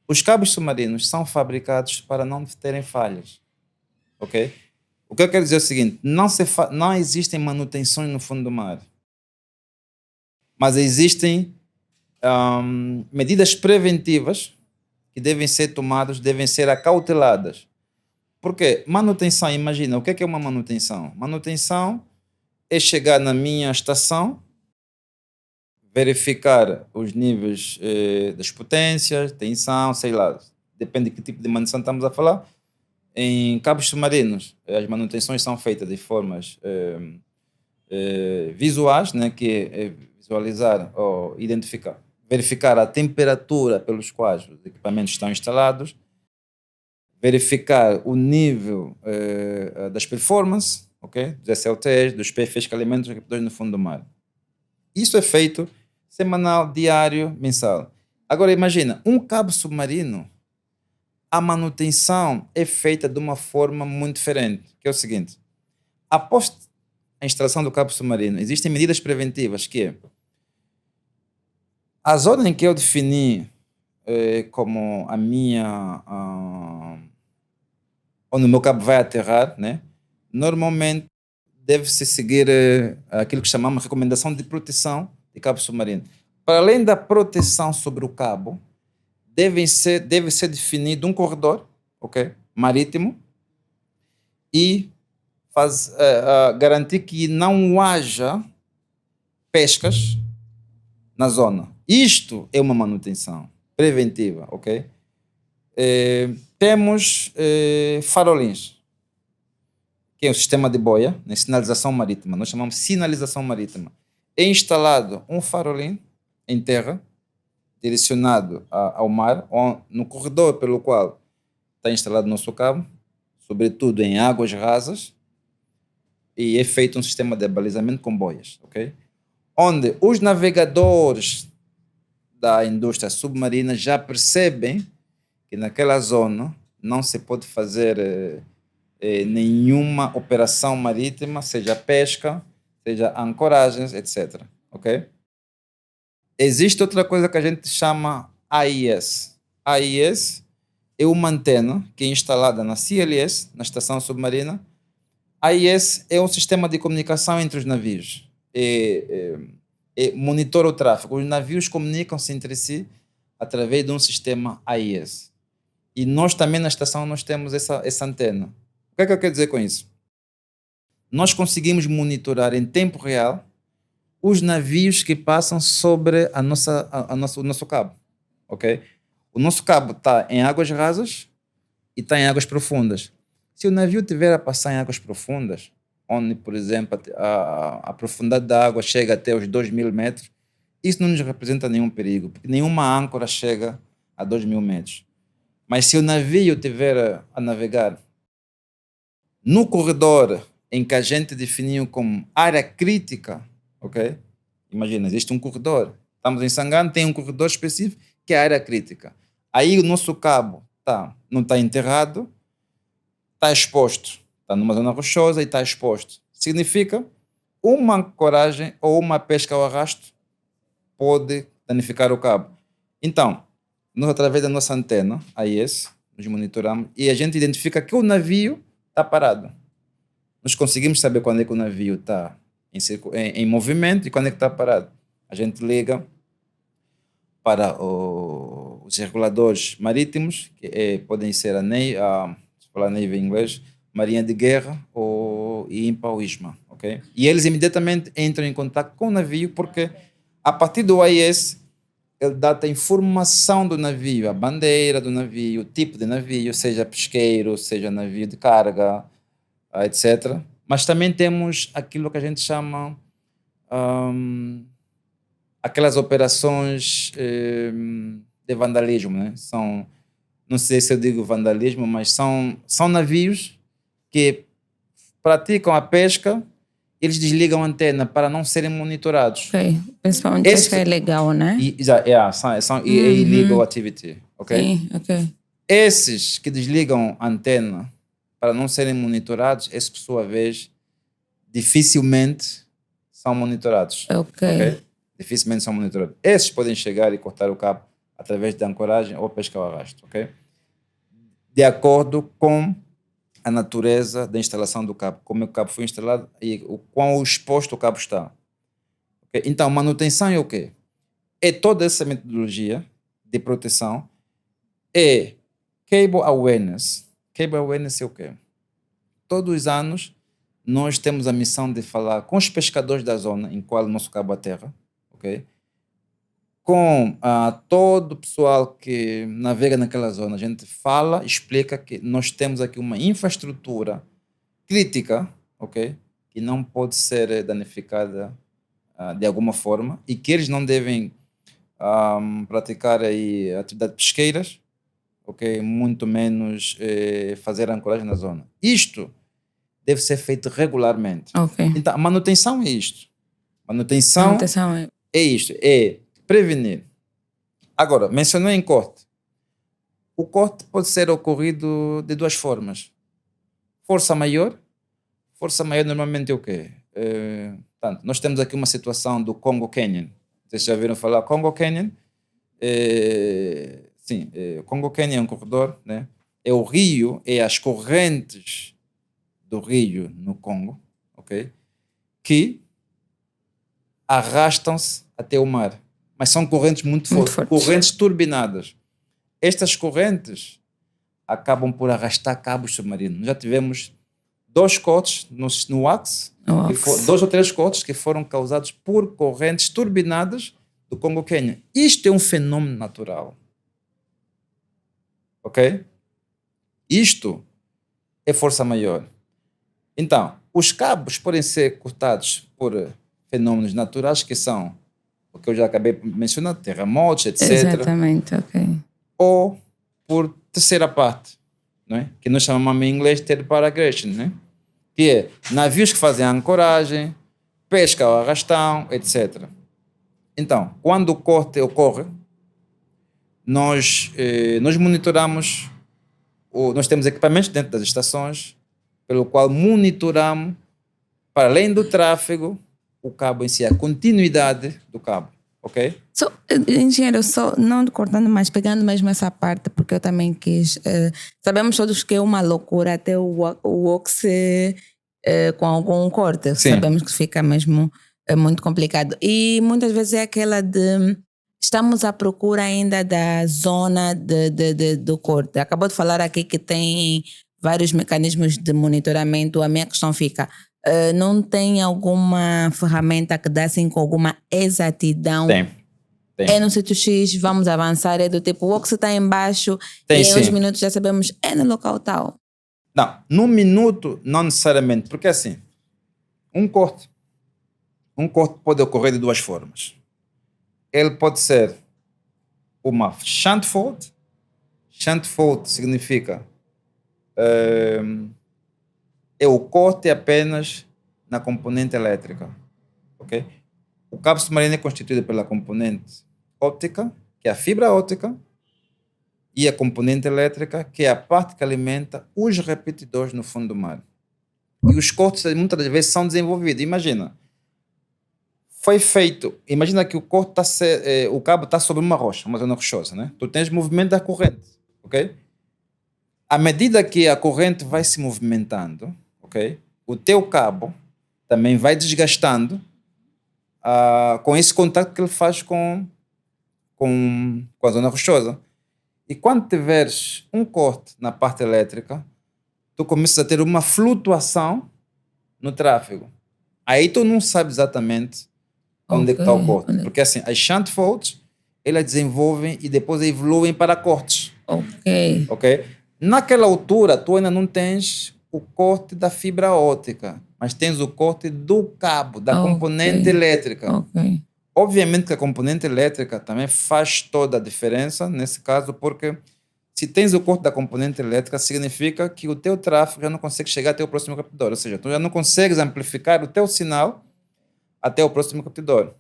Os cabos submarinos são fabricados para não terem falhas, ok? O que eu quero dizer é o seguinte, não existem manutenções no fundo do mar, mas existem medidas preventivas que devem ser tomadas, devem ser acauteladas. Porque manutenção, imagina, o que é uma manutenção? Manutenção é chegar na minha estação, verificar os níveis das potências, tensão, sei lá, depende de que tipo de manutenção estamos a falar. Em cabos submarinos, as manutenções são feitas de formas visuais, né, que é visualizar ou identificar, verificar a temperatura pelos quais os equipamentos estão instalados, verificar o nível das performances, okay? Dos SLTs, dos PFs que alimentam os equipamentos no fundo do mar. Isso é feito semanal, diário, mensal. Agora imagina, um cabo submarino, a manutenção é feita de uma forma muito diferente, que é o seguinte, após a instalação do cabo submarino, existem medidas preventivas que é a zona em que eu defini como a minha... onde o meu cabo vai aterrar, né? Normalmente deve-se seguir aquilo que chamamos de recomendação de proteção de cabo submarino. Para além da proteção sobre o cabo, deve ser definido um corredor, ok, marítimo, e garantir que não haja pescas na zona. Isto é uma manutenção preventiva, ok? Temos farolins, que é o sistema de boia, né, sinalização marítima. Nós chamamos de sinalização marítima. É instalado um farolim em terra, direcionado ao mar, no corredor pelo qual está instalado o nosso cabo, sobretudo em águas rasas, e é feito um sistema de abalizamento com boias, ok? Onde os navegadores da indústria submarina já percebem que naquela zona não se pode fazer nenhuma operação marítima, seja pesca, seja ancoragens, etc. Ok? Existe outra coisa que a gente chama AIS. AIS é uma antena que é instalada na CLS, na estação submarina. AIS é um sistema de comunicação entre os navios. Monitora o tráfego. Os navios comunicam-se entre si através de um sistema AIS. E nós também na estação nós temos essa antena. O que é que eu quero dizer com isso? Nós conseguimos monitorar em tempo real os navios que passam sobre o nosso cabo. Ok? O nosso cabo está em águas rasas e está em águas profundas. Se o navio tiver a passar em águas profundas, onde, por exemplo, a profundidade da água chega até os 2.000 metros, isso não nos representa nenhum perigo, porque nenhuma âncora chega a 2.000 metros. Mas se o navio estiver a navegar no corredor em que a gente definiu como área crítica, ok? Imagina, existe um corredor. Estamos em Sangano, tem um corredor específico que é a área crítica. Aí o nosso cabo não está enterrado, está exposto. Está numa zona rochosa e está exposto. Significa uma ancoragem ou uma pesca ao arrasto pode danificar o cabo. Então, nós, através da nossa antena, AIS, nos monitoramos e a gente identifica que o navio está parado. Nós conseguimos saber quando é que o navio está em movimento e quando é que está parado. A gente liga para os reguladores marítimos, que podem ser se falar Navy em inglês, Marinha de Guerra ou IMPA ou ISMA. Okay? E eles imediatamente entram em contato com o navio porque a partir do AIS ele dá a informação do navio, a bandeira do navio, o tipo de navio, seja pesqueiro, seja navio de carga, etc. Mas também temos aquilo que a gente chama aquelas operações de vandalismo, né? Não sei se eu digo vandalismo, mas são navios que praticam a pesca, eles desligam a antena para não serem monitorados. Ok, principalmente pesca é legal, né? É illegal activity, ok? Sim, ok. Esses que desligam a antena para não serem monitorados, esses, por sua vez, dificilmente são monitorados. Ok. Dificilmente são monitorados. Esses podem chegar e cortar o cabo através de ancoragem ou pesca ao arrasto, ok? De acordo com a natureza da instalação do cabo, como o cabo foi instalado e o quão exposto o cabo está. Okay? Então, manutenção é o quê? É toda essa metodologia de proteção, é cable awareness. Cable awareness é o quê? Todos os anos nós temos a missão de falar com os pescadores da zona em qual o nosso cabo aterra, ok? Com todo o pessoal que navega naquela zona. A gente fala, explica que nós temos aqui uma infraestrutura crítica, ok? Que não pode ser danificada de alguma forma e que eles não devem praticar aí atividades pesqueiras, ok? Muito menos fazer ancoragem na zona. Isto deve ser feito regularmente. Ok. Então, a manutenção é isto. Manutenção é isto, é prevenir. Agora, mencionei em corte. O corte pode ser ocorrido de duas formas. Força maior normalmente é o quê? Portanto, nós temos aqui uma situação do Congo Canyon. Vocês já ouviram falar Congo Canyon? Sim, Congo Canyon é um corredor, né? É o rio, é as correntes do rio no Congo, ok? Que arrastam-se até o mar. Mas são correntes muito fortes, correntes turbinadas. Estas correntes acabam por arrastar cabos submarinos. Já tivemos 2 cortes no Axe, 2 ou 3 cortes que foram causados por correntes turbinadas do Congo Quênia. Isto é um fenômeno natural. Ok? Isto é força maior. Então, os cabos podem ser cortados por fenômenos naturais que são o que eu já acabei mencionando, terremotos, etc. Exatamente, ok. Ou por terceira parte, não é? Que nós chamamos em inglês third party aggression, né? Que é navios que fazem ancoragem, pesca ao arrastão, etc. Então, quando o corte ocorre, nós monitoramos, nós temos equipamentos dentro das estações, pelo qual monitoramos, para além do tráfego, o cabo em si, a continuidade do cabo, ok? Engenheiro, só não cortando, mas pegando mesmo essa parte, porque eu também quis. Sabemos todos que é uma loucura até o Ox com um corte. Sim. Sabemos que fica mesmo muito complicado. E muitas vezes é aquela de. Estamos à procura ainda da zona do corte. Acabou de falar aqui que tem vários mecanismos de monitoramento. A minha questão fica. Não tem alguma ferramenta que dá assim com alguma exatidão? Tem. É no sítio X, vamos avançar, é do tipo, o Ox está em baixo e em uns minutos já sabemos, é no local tal. Não, num minuto não necessariamente, porque assim, um corte pode ocorrer de 2 formas. Ele pode ser uma shunt fault. Shunt fault significa é o corte apenas na componente elétrica, ok? O cabo submarino é constituído pela componente óptica, que é a fibra óptica, e a componente elétrica, que é a parte que alimenta os repetidores no fundo do mar. E os cortes muitas das vezes são desenvolvidos. Imagina que o o cabo está sobre uma rocha, uma zona rochosa, né? Tu tens movimento da corrente, ok? À medida que a corrente vai se movimentando, ok? O teu cabo também vai desgastando com esse contato que ele faz com a zona rochosa. E quando tiveres um corte na parte elétrica, tu começas a ter uma flutuação no tráfego. Aí tu não sabes exatamente onde é que está o corte. Porque assim, as shunt faults, elas desenvolvem e depois evoluem para cortes. Ok? Naquela altura, tu ainda não tens o corte da fibra óptica, mas tens o corte do cabo, da componente elétrica. Obviamente que a componente elétrica também faz toda a diferença nesse caso, porque se tens o corte da componente elétrica, significa que o teu tráfego já não consegue chegar até o próximo captador, ou seja, tu já não consegues amplificar o teu sinal até o próximo captador.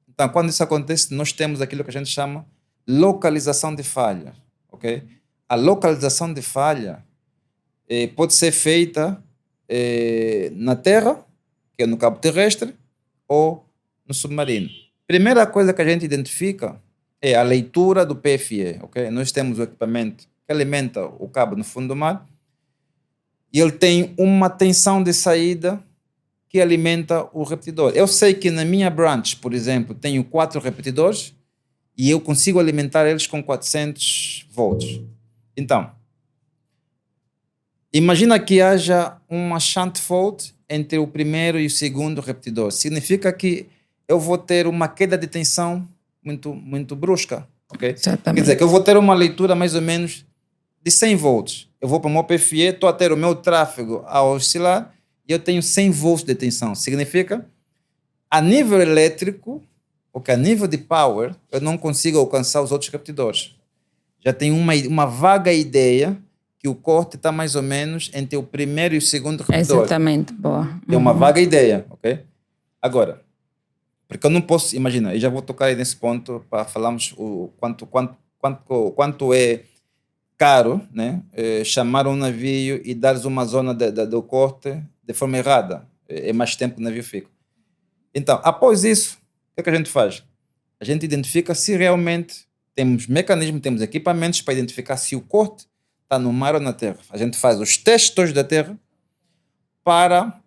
Então, quando isso acontece, nós temos aquilo que a gente chama localização de falha, ok? A localização de falha pode ser feita na terra, que é no cabo terrestre, ou no submarino. Primeira coisa que a gente identifica é a leitura do PFE, ok? Nós temos o equipamento que alimenta o cabo no fundo do mar e ele tem uma tensão de saída que alimenta o repetidor. Eu sei que na minha branch, por exemplo, tenho 4 repetidores e eu consigo alimentar eles com 400 volts. Então, imagina que haja uma shunt fault entre o primeiro e o segundo repetidor. Significa que eu vou ter uma queda de tensão muito, muito brusca, ok? Exatamente. Quer dizer, que eu vou ter uma leitura mais ou menos de 100 volts. Eu vou para o meu PFE, estou a ter o meu tráfego a oscilar e eu tenho 100 volts de tensão. Significa, a nível elétrico, a nível de power, eu não consigo alcançar os outros repetidores. Já tenho uma vaga ideia que o corte está mais ou menos entre o primeiro e o segundo repetidor. Exatamente, boa. Tem uma vaga ideia, ok? Agora, porque eu não posso, imagina, eu já vou tocar aí nesse ponto para falarmos o quanto é caro, né? Chamar um navio e dar uma zona do corte de forma errada. é mais tempo que o navio fica. Então, após isso, o que a gente faz? A gente identifica se realmente temos mecanismos, temos equipamentos para identificar se o corte está no mar ou na terra. A gente faz os testes todos da terra para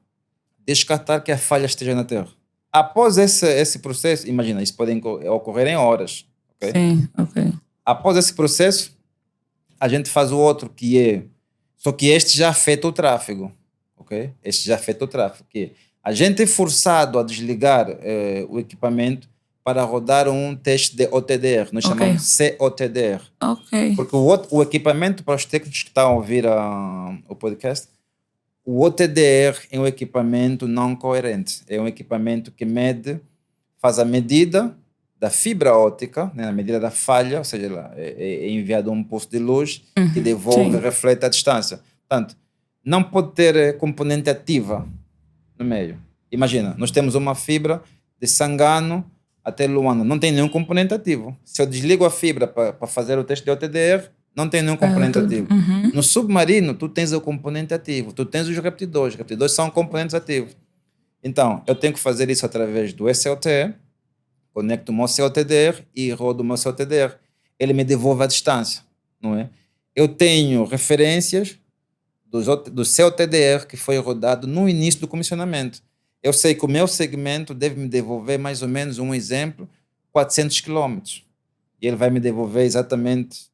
descartar que a falha esteja na terra. Após esse processo, imagina, isso pode ocorrer em horas. Okay? Sim, ok. Após esse processo, a gente faz o outro que é... Só que este já afeta o tráfego. Okay? Este já afeta o tráfego. Que é, a gente é forçado a desligar o equipamento para rodar um teste de OTDR. Nós chamamos COTDR. Ok. Porque o equipamento, para os técnicos que estão a ouvir o podcast, o OTDR é um equipamento não coerente. É um equipamento que faz a medida da fibra óptica, né, a medida da falha, ou seja, é enviado um pulso de luz que devolve, reflete a distância. Portanto, não pode ter componente ativa no meio. Imagina, nós temos uma fibra de Sangano até Luanda, não tem nenhum componente ativo. Se eu desligo a fibra para fazer o teste de OTDR, não tem nenhum componente ativo. No submarino, tu tens o componente ativo, tu tens os repetidores. Os repetidores são componentes ativos. Então, eu tenho que fazer isso através do SLTE, conecto o meu COTDR e rodo o meu COTDR. Ele me devolve a distância, não é? Eu tenho referências do COTDR que foi rodado no início do comissionamento. Eu sei que o meu segmento deve me devolver mais ou menos, um exemplo, 400 km. E ele vai me devolver exatamente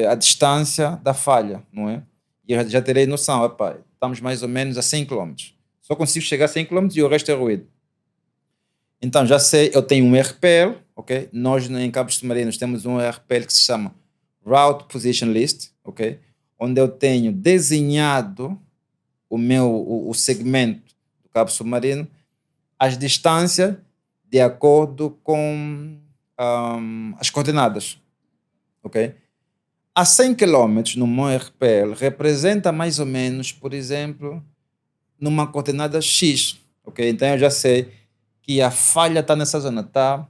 a distância da falha, não é? E eu já terei noção, opa, estamos mais ou menos a 100 km. Só consigo chegar a 100 km e o resto é ruído. Então, já sei, eu tenho um RPL, ok? Nós, em cabos submarinos, temos um RPL que se chama Route Position List, ok? Onde eu tenho desenhado o segmento do cabo submarino, as distâncias de acordo com as coordenadas, ok? A 100 km no meu RPL representa mais ou menos, por exemplo, numa coordenada X, ok? Então, eu já sei que a falha está nessa zona, está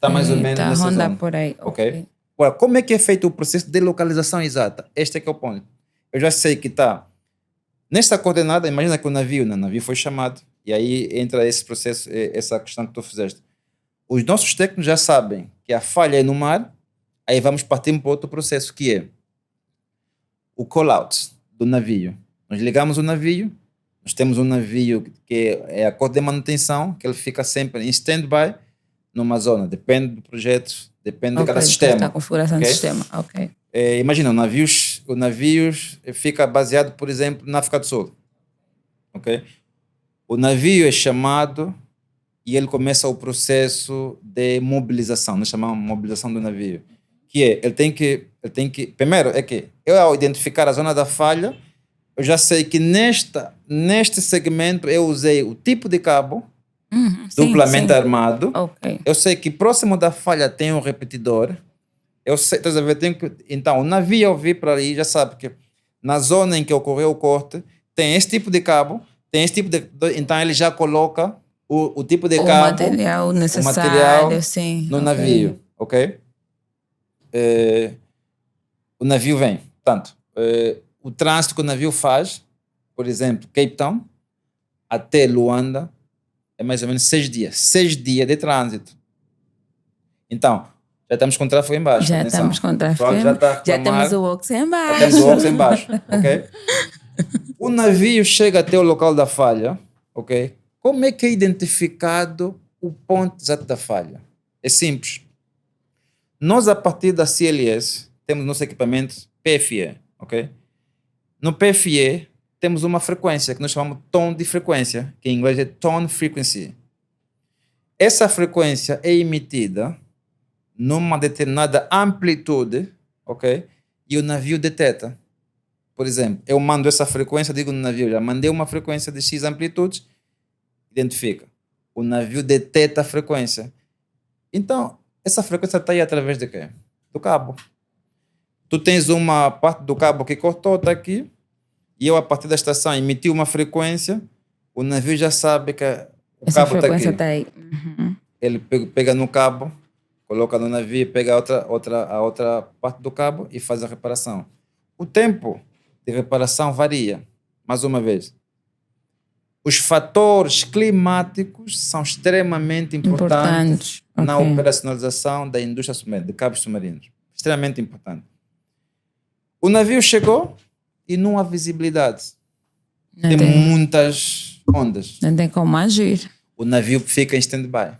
mais ou menos nessa zona. Por aí. Ok? Agora, como é que é feito o processo de localização exata? Este é que é o ponto. Eu já sei que está nesta coordenada, imagina que o navio foi chamado, e aí entra esse processo, essa questão que tu fizeste. Os nossos técnicos já sabem que a falha é no mar, aí vamos partir para outro processo, que é o call-out do navio. Nós ligamos o navio, nós temos um navio que é a corte de manutenção, que ele fica sempre em stand-by numa zona, depende do projeto, depende de cada sistema. Da configuração do sistema, ok. Imagina, o navio fica baseado, por exemplo, na África do Sul. Ok? O navio é chamado e ele começa o processo de mobilização, nós chamamos de mobilização do navio, que é, ele tem que, primeiro é que eu, ao identificar a zona da falha, eu já sei que neste segmento eu usei o tipo de cabo duplamente armado. Okay. Eu sei que próximo da falha tem um repetidor. Eu sei, então, o navio ao vir para aí já sabe que na zona em que ocorreu o corte tem esse tipo de cabo, tem esse tipo de... Então ele já coloca o tipo de cabo, material necessário, sim, no navio, ok? O navio vem. Portanto, o trânsito que o navio faz, por exemplo, Cape Town até Luanda, é mais ou menos 6 dias. 6 dias de trânsito. Então, já estamos com tráfego em baixo. Já estamos com tráfego em baixo. Já temos o Ox em baixo. Já temos o Ox em baixo, ok? O navio chega até o local da falha, ok? Como é que é identificado o ponto exato da falha? É simples. Nós, a partir da CLS, temos nosso equipamento PFE, ok? No PFE, temos uma frequência que nós chamamos de tom de frequência, que em inglês é tone frequency. Essa frequência é emitida numa determinada amplitude, ok? E o navio detecta. Por exemplo, eu mando essa frequência, digo no navio, já mandei uma frequência de X amplitudes, identifica. O navio detecta a frequência. Então, essa frequência está aí através de quê? Do cabo. Tu tens uma parte do cabo que cortou, está aqui, e eu, a partir da estação, emiti uma frequência, o navio já sabe que o essa cabo está aqui. Essa frequência está aí. Ele pega no cabo, coloca no navio, pega a outra parte do cabo e faz a reparação. O tempo de reparação varia, mais uma vez. Os fatores climáticos são extremamente importantes na ok. operacionalização da indústria submarina, de cabos submarinos. Extremamente importante. O navio chegou e não há visibilidade. Não Tem tem, muitas ondas. não tem como agir. O navio fica em stand-by.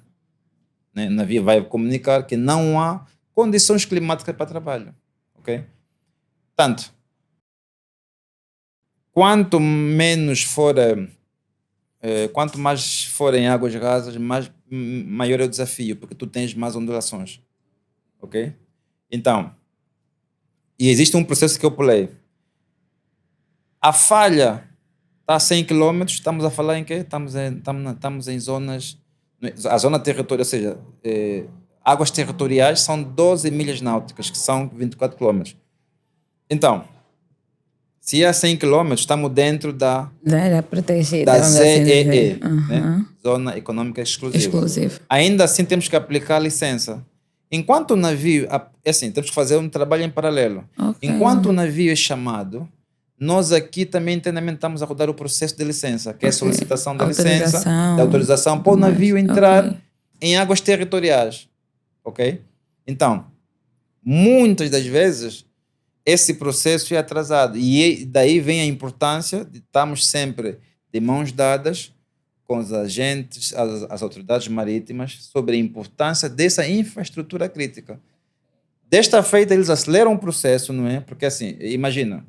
Né? O navio vai comunicar que não há condições climáticas para trabalho. Ok? Portanto, quanto mais forem águas rasas, maior é o desafio, porque tu tens mais ondulações. Ok? Então, e existe um processo que eu pulei. A falha está a 100 km, estamos a falar em quê? Estamos em zonas... A zona territorial, ou seja, águas territoriais são 12 milhas náuticas, que são 24 km. Então, se é a 100 km, estamos dentro da Era protegida. da vamos assim ZEE, dizer. né? Zona Econômica Exclusiva. Exclusivo. Ainda assim, temos que aplicar a licença. Enquanto o navio... É assim, temos que fazer um trabalho em paralelo. Ok. Enquanto o navio é chamado, nós aqui também internamente estamos a rodar o processo de licença, que é a solicitação da licença, da autorização para o navio entrar em águas territoriais. Ok? Então, muitas das vezes, esse processo é atrasado. E daí vem a importância de estarmos sempre de mãos dadas com os agentes, as autoridades marítimas, sobre a importância dessa infraestrutura crítica. Desta feita, eles aceleram o processo, não é? Porque, assim, imagina,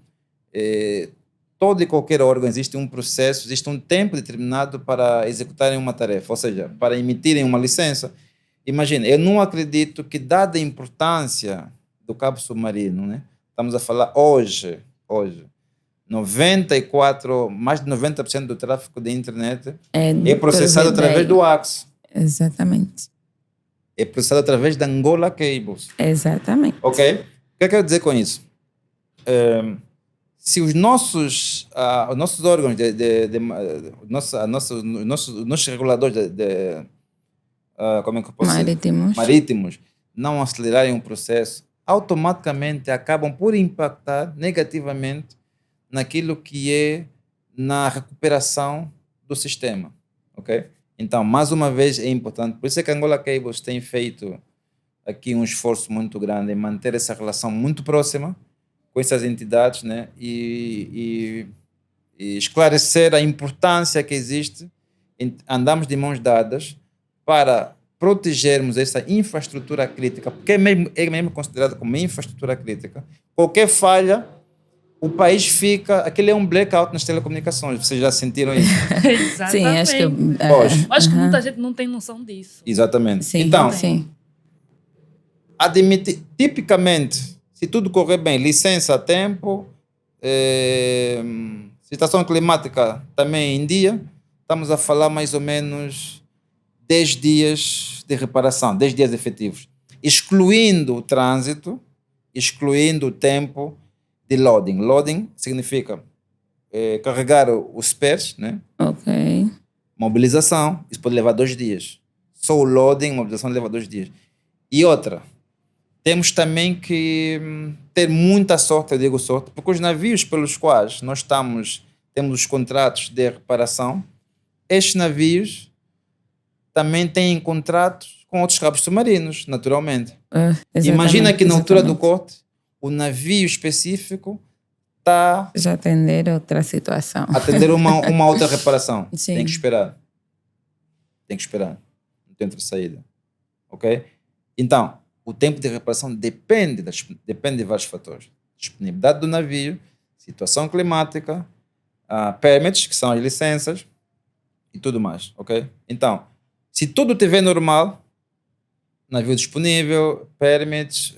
todo e qualquer órgão existe um processo, existe um tempo determinado para executarem uma tarefa, ou seja, para emitirem uma licença. Imagina, eu não acredito que, dada a importância do cabo submarino, né? Estamos a falar hoje, mais de 90% do tráfego de internet é processado através do Axo. Exatamente. É processado através da Angola Cables. Exatamente. Ok? O que eu quero dizer com isso? Se os nossos órgãos, nossos reguladores como é que eu posso dizer? Marítimos não acelerarem o processo, automaticamente acabam por impactar negativamente naquilo que é na recuperação do sistema. Ok? Então, mais uma vez, é importante. Por isso é que a Angola Cables tem feito aqui um esforço muito grande em manter essa relação muito próxima com essas entidades, né? E esclarecer a importância que existe em andarmos de mãos dadas para protegermos essa infraestrutura crítica, porque é mesmo considerada como infraestrutura crítica. Qualquer falha, o país fica... Aquele é um blackout nas telecomunicações. Vocês já sentiram isso? Exatamente. Sim, acho que... Acho que muita gente não tem noção disso. Exatamente. Sim, então, sim. tipicamente, se tudo correr bem, licença a tempo, situação climática também em dia, estamos a falar mais ou menos 10 dias de reparação, 10 dias efetivos, excluindo o trânsito, excluindo o tempo de loading. Loading significa carregar os spares, né? Ok. Mobilização, isso pode levar 2 dias. Só o loading, mobilização leva 2 dias. E outra, temos também que ter muita sorte, eu digo sorte, porque os navios pelos quais nós temos os contratos de reparação, estes navios também têm contratos com outros cabos submarinos, naturalmente. Imagina que na altura do corte, o navio específico está já atender outra situação. Atender uma outra reparação. Sim. Tem que esperar. Não tem outra saída. Ok? Então, o tempo de reparação depende de vários fatores. Disponibilidade do navio, situação climática, permits, que são as licenças, e tudo mais. Ok? Então, se tudo estiver normal, navio disponível, permits,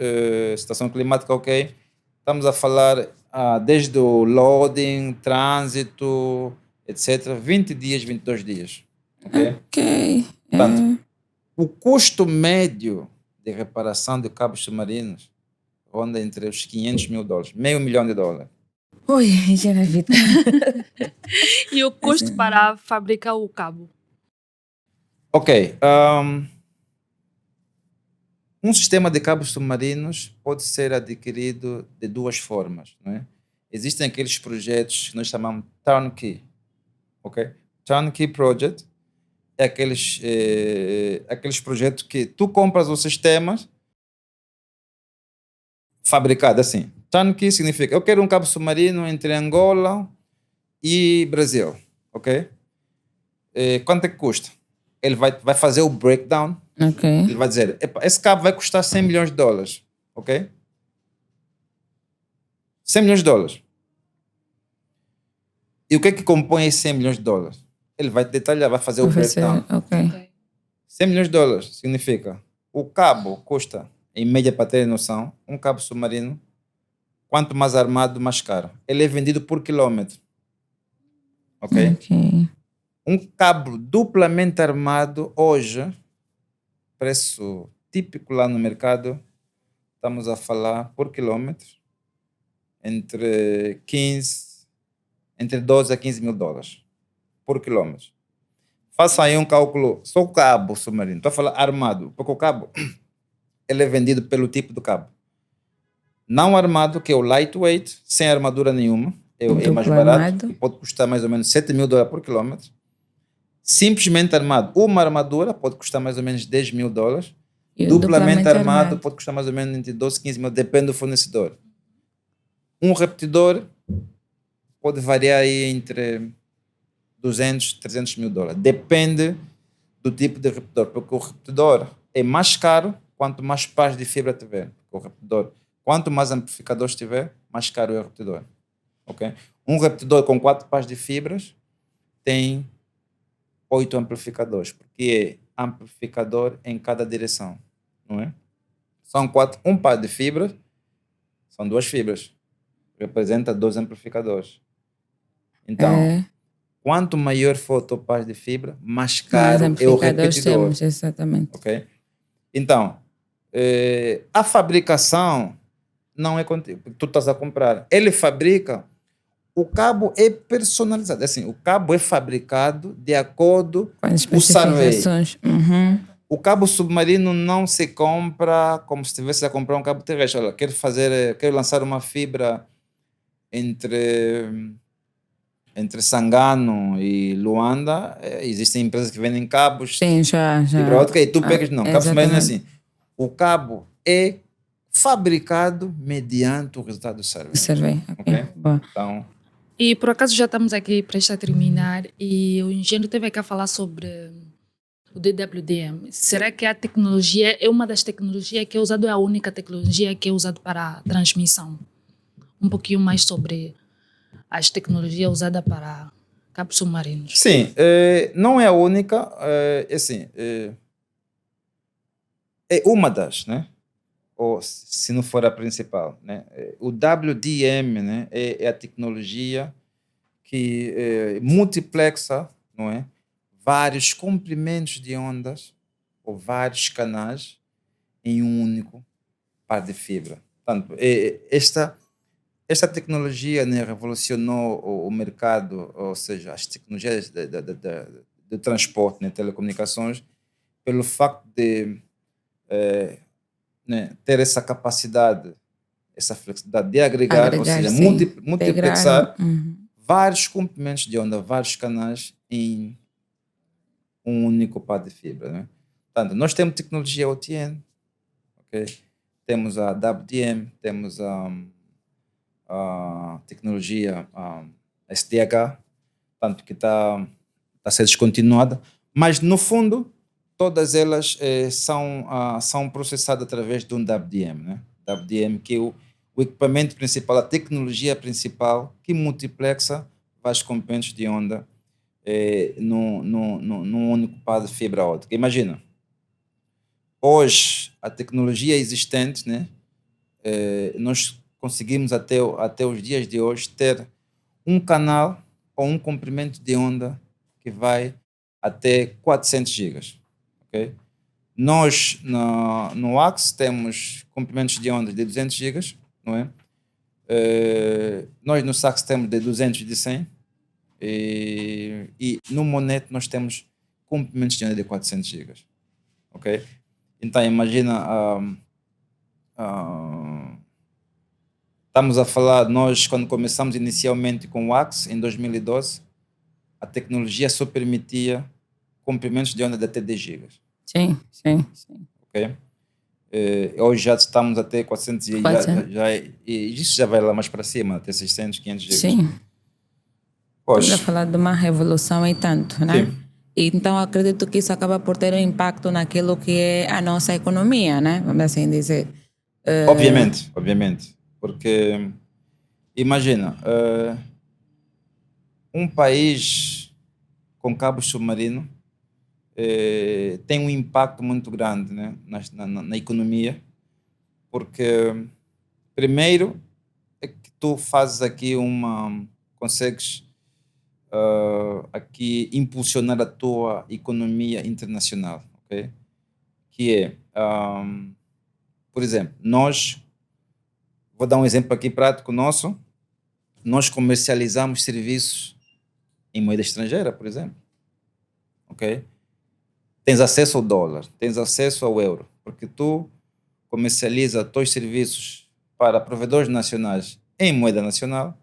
situação climática ok, estamos a falar desde o loading, trânsito, etc., 20 dias, 22 dias. Ok? Ok. Portanto, o custo médio de reparação de cabos submarinos ronda entre os $500 mil, $500,000. Oi, engenheira Vitor. E o custo para fabricar o cabo? Ok. Um sistema de cabos submarinos pode ser adquirido de 2 formas, não é? Existem aqueles projetos que nós chamamos turnkey, ok? Turnkey Project é aqueles projetos que tu compras os sistemas fabricado assim. Turnkey significa, eu quero um cabo submarino entre Angola e Brasil, ok? Quanto é que custa? Ele vai fazer o breakdown. Ok. Ele vai dizer, esse cabo vai custar 100 milhões de dólares, ok? 100 milhões de dólares. E o que é que compõe esses 100 milhões de dólares? Ele vai detalhar, vai fazer o breakdown. Ok. 100 milhões de dólares significa, o cabo custa, em média para ter noção, um cabo submarino, quanto mais armado, mais caro. Ele é vendido por quilômetro, ok? Ok. Um cabo duplamente armado, hoje, preço típico lá no mercado, estamos a falar por quilômetro, entre 12 a 15 mil dólares por quilômetro. Faça aí um cálculo, só o cabo submarino, estou a falar armado, porque o cabo ele é vendido pelo tipo do cabo. Não armado, que é o lightweight, sem armadura nenhuma, é mais Duplo barato, armado. e pode custar mais ou menos 7 mil dólares por quilômetro. Simplesmente armado, uma armadura pode custar mais ou menos 10 mil dólares. E o Duplamente armado pode custar mais ou menos entre 12 e 15 mil, depende do fornecedor. Um repetidor pode variar aí entre 200, 300 mil dólares. Depende do tipo de repetidor, porque o repetidor é mais caro quanto mais pares de fibra tiver. O repetidor, quanto mais amplificadores tiver, mais caro é o repetidor. Okay? Um repetidor com 4 pares de fibras tem 8 amplificadores, porque é amplificador em cada direção, não é? São 4, um par de fibras, são 2 fibras, representa 2 amplificadores. Então, quanto maior for o teu par de fibra, mais caro é o repetidor. Temos, exatamente. Okay? Então, a fabricação não é contigo, tu estás a comprar. Ele fabrica, o cabo é personalizado. Assim, o cabo é fabricado de acordo com as com o survey. especificações. Uhum. O cabo submarino não se compra como se estivesse a comprar um cabo terrestre. Olha, quero lançar uma fibra entre Sangano e Luanda. Existem empresas que vendem cabos. Sim, já. Fibra ótica, e tu pegas, não. Cabo submarino é assim. O cabo é fabricado mediante o resultado do survey. Okay? Bom. Então, e por acaso já estamos aqui prestes a terminar e o engenheiro teve aqui a falar sobre o DWDM. Será que a tecnologia é uma das tecnologias que é usada, é a única tecnologia que é usada para a transmissão? Um pouquinho mais sobre as tecnologias usadas para cabos submarinos. Sim, não é a única, é uma das, né? Ou se não for a principal, né? O WDM, né? É a tecnologia que multiplexa, não é? Vários comprimentos de ondas ou vários canais em um único par de fibra. Portanto, esta tecnologia, né, revolucionou o mercado, ou seja, as tecnologias de transporte, né, telecomunicações, pelo facto de né, ter essa capacidade, essa flexibilidade de agregar ou seja, multiplexar vários comprimentos de onda, vários canais em um único par de fibra. Né? Portanto, nós temos tecnologia OTN, okay? Temos a WDM, temos a tecnologia SDH, tanto que está a ser descontinuada, mas no fundo todas elas são processadas através de um WDM, né? WDM que é o equipamento principal, a tecnologia principal que multiplexa vários componentes de onda num único par de fibra óptica. Imagina, hoje a tecnologia existente, né? Nós conseguimos até os dias de hoje ter um canal ou um comprimento de onda que vai até 400 gigas. Okay? Nós no AX temos comprimentos de onda de 200 gigas, não é? Nós no SAX temos de 200 e de 100 e no Monet nós temos comprimentos de onda de 400 gigas. Ok? Então imagina estamos a falar, nós quando começamos inicialmente com o AX em 2012, a tecnologia só permitia comprimentos de onda de até 10 gigas. Sim. Ok? Hoje já estamos até 400 e e isso já vai lá mais para cima, até 600, 500 gigas. Sim. Pois, Estamos a falar de uma revolução e tanto, né? Sim. Então, acredito que isso acaba por ter um impacto naquilo que é a nossa economia, né? Vamos assim dizer. obviamente. Porque, imagina, um país com cabo submarino tem um impacto muito grande, né, na economia, porque, primeiro, é que tu fazes aqui consegues aqui impulsionar a tua economia internacional, ok? Que é, por exemplo, vou dar um exemplo aqui prático nosso, nós comercializamos serviços em moeda estrangeira, por exemplo, ok? Tens acesso ao dólar, tens acesso ao euro, porque tu comercializa teus serviços para provedores nacionais em moeda nacional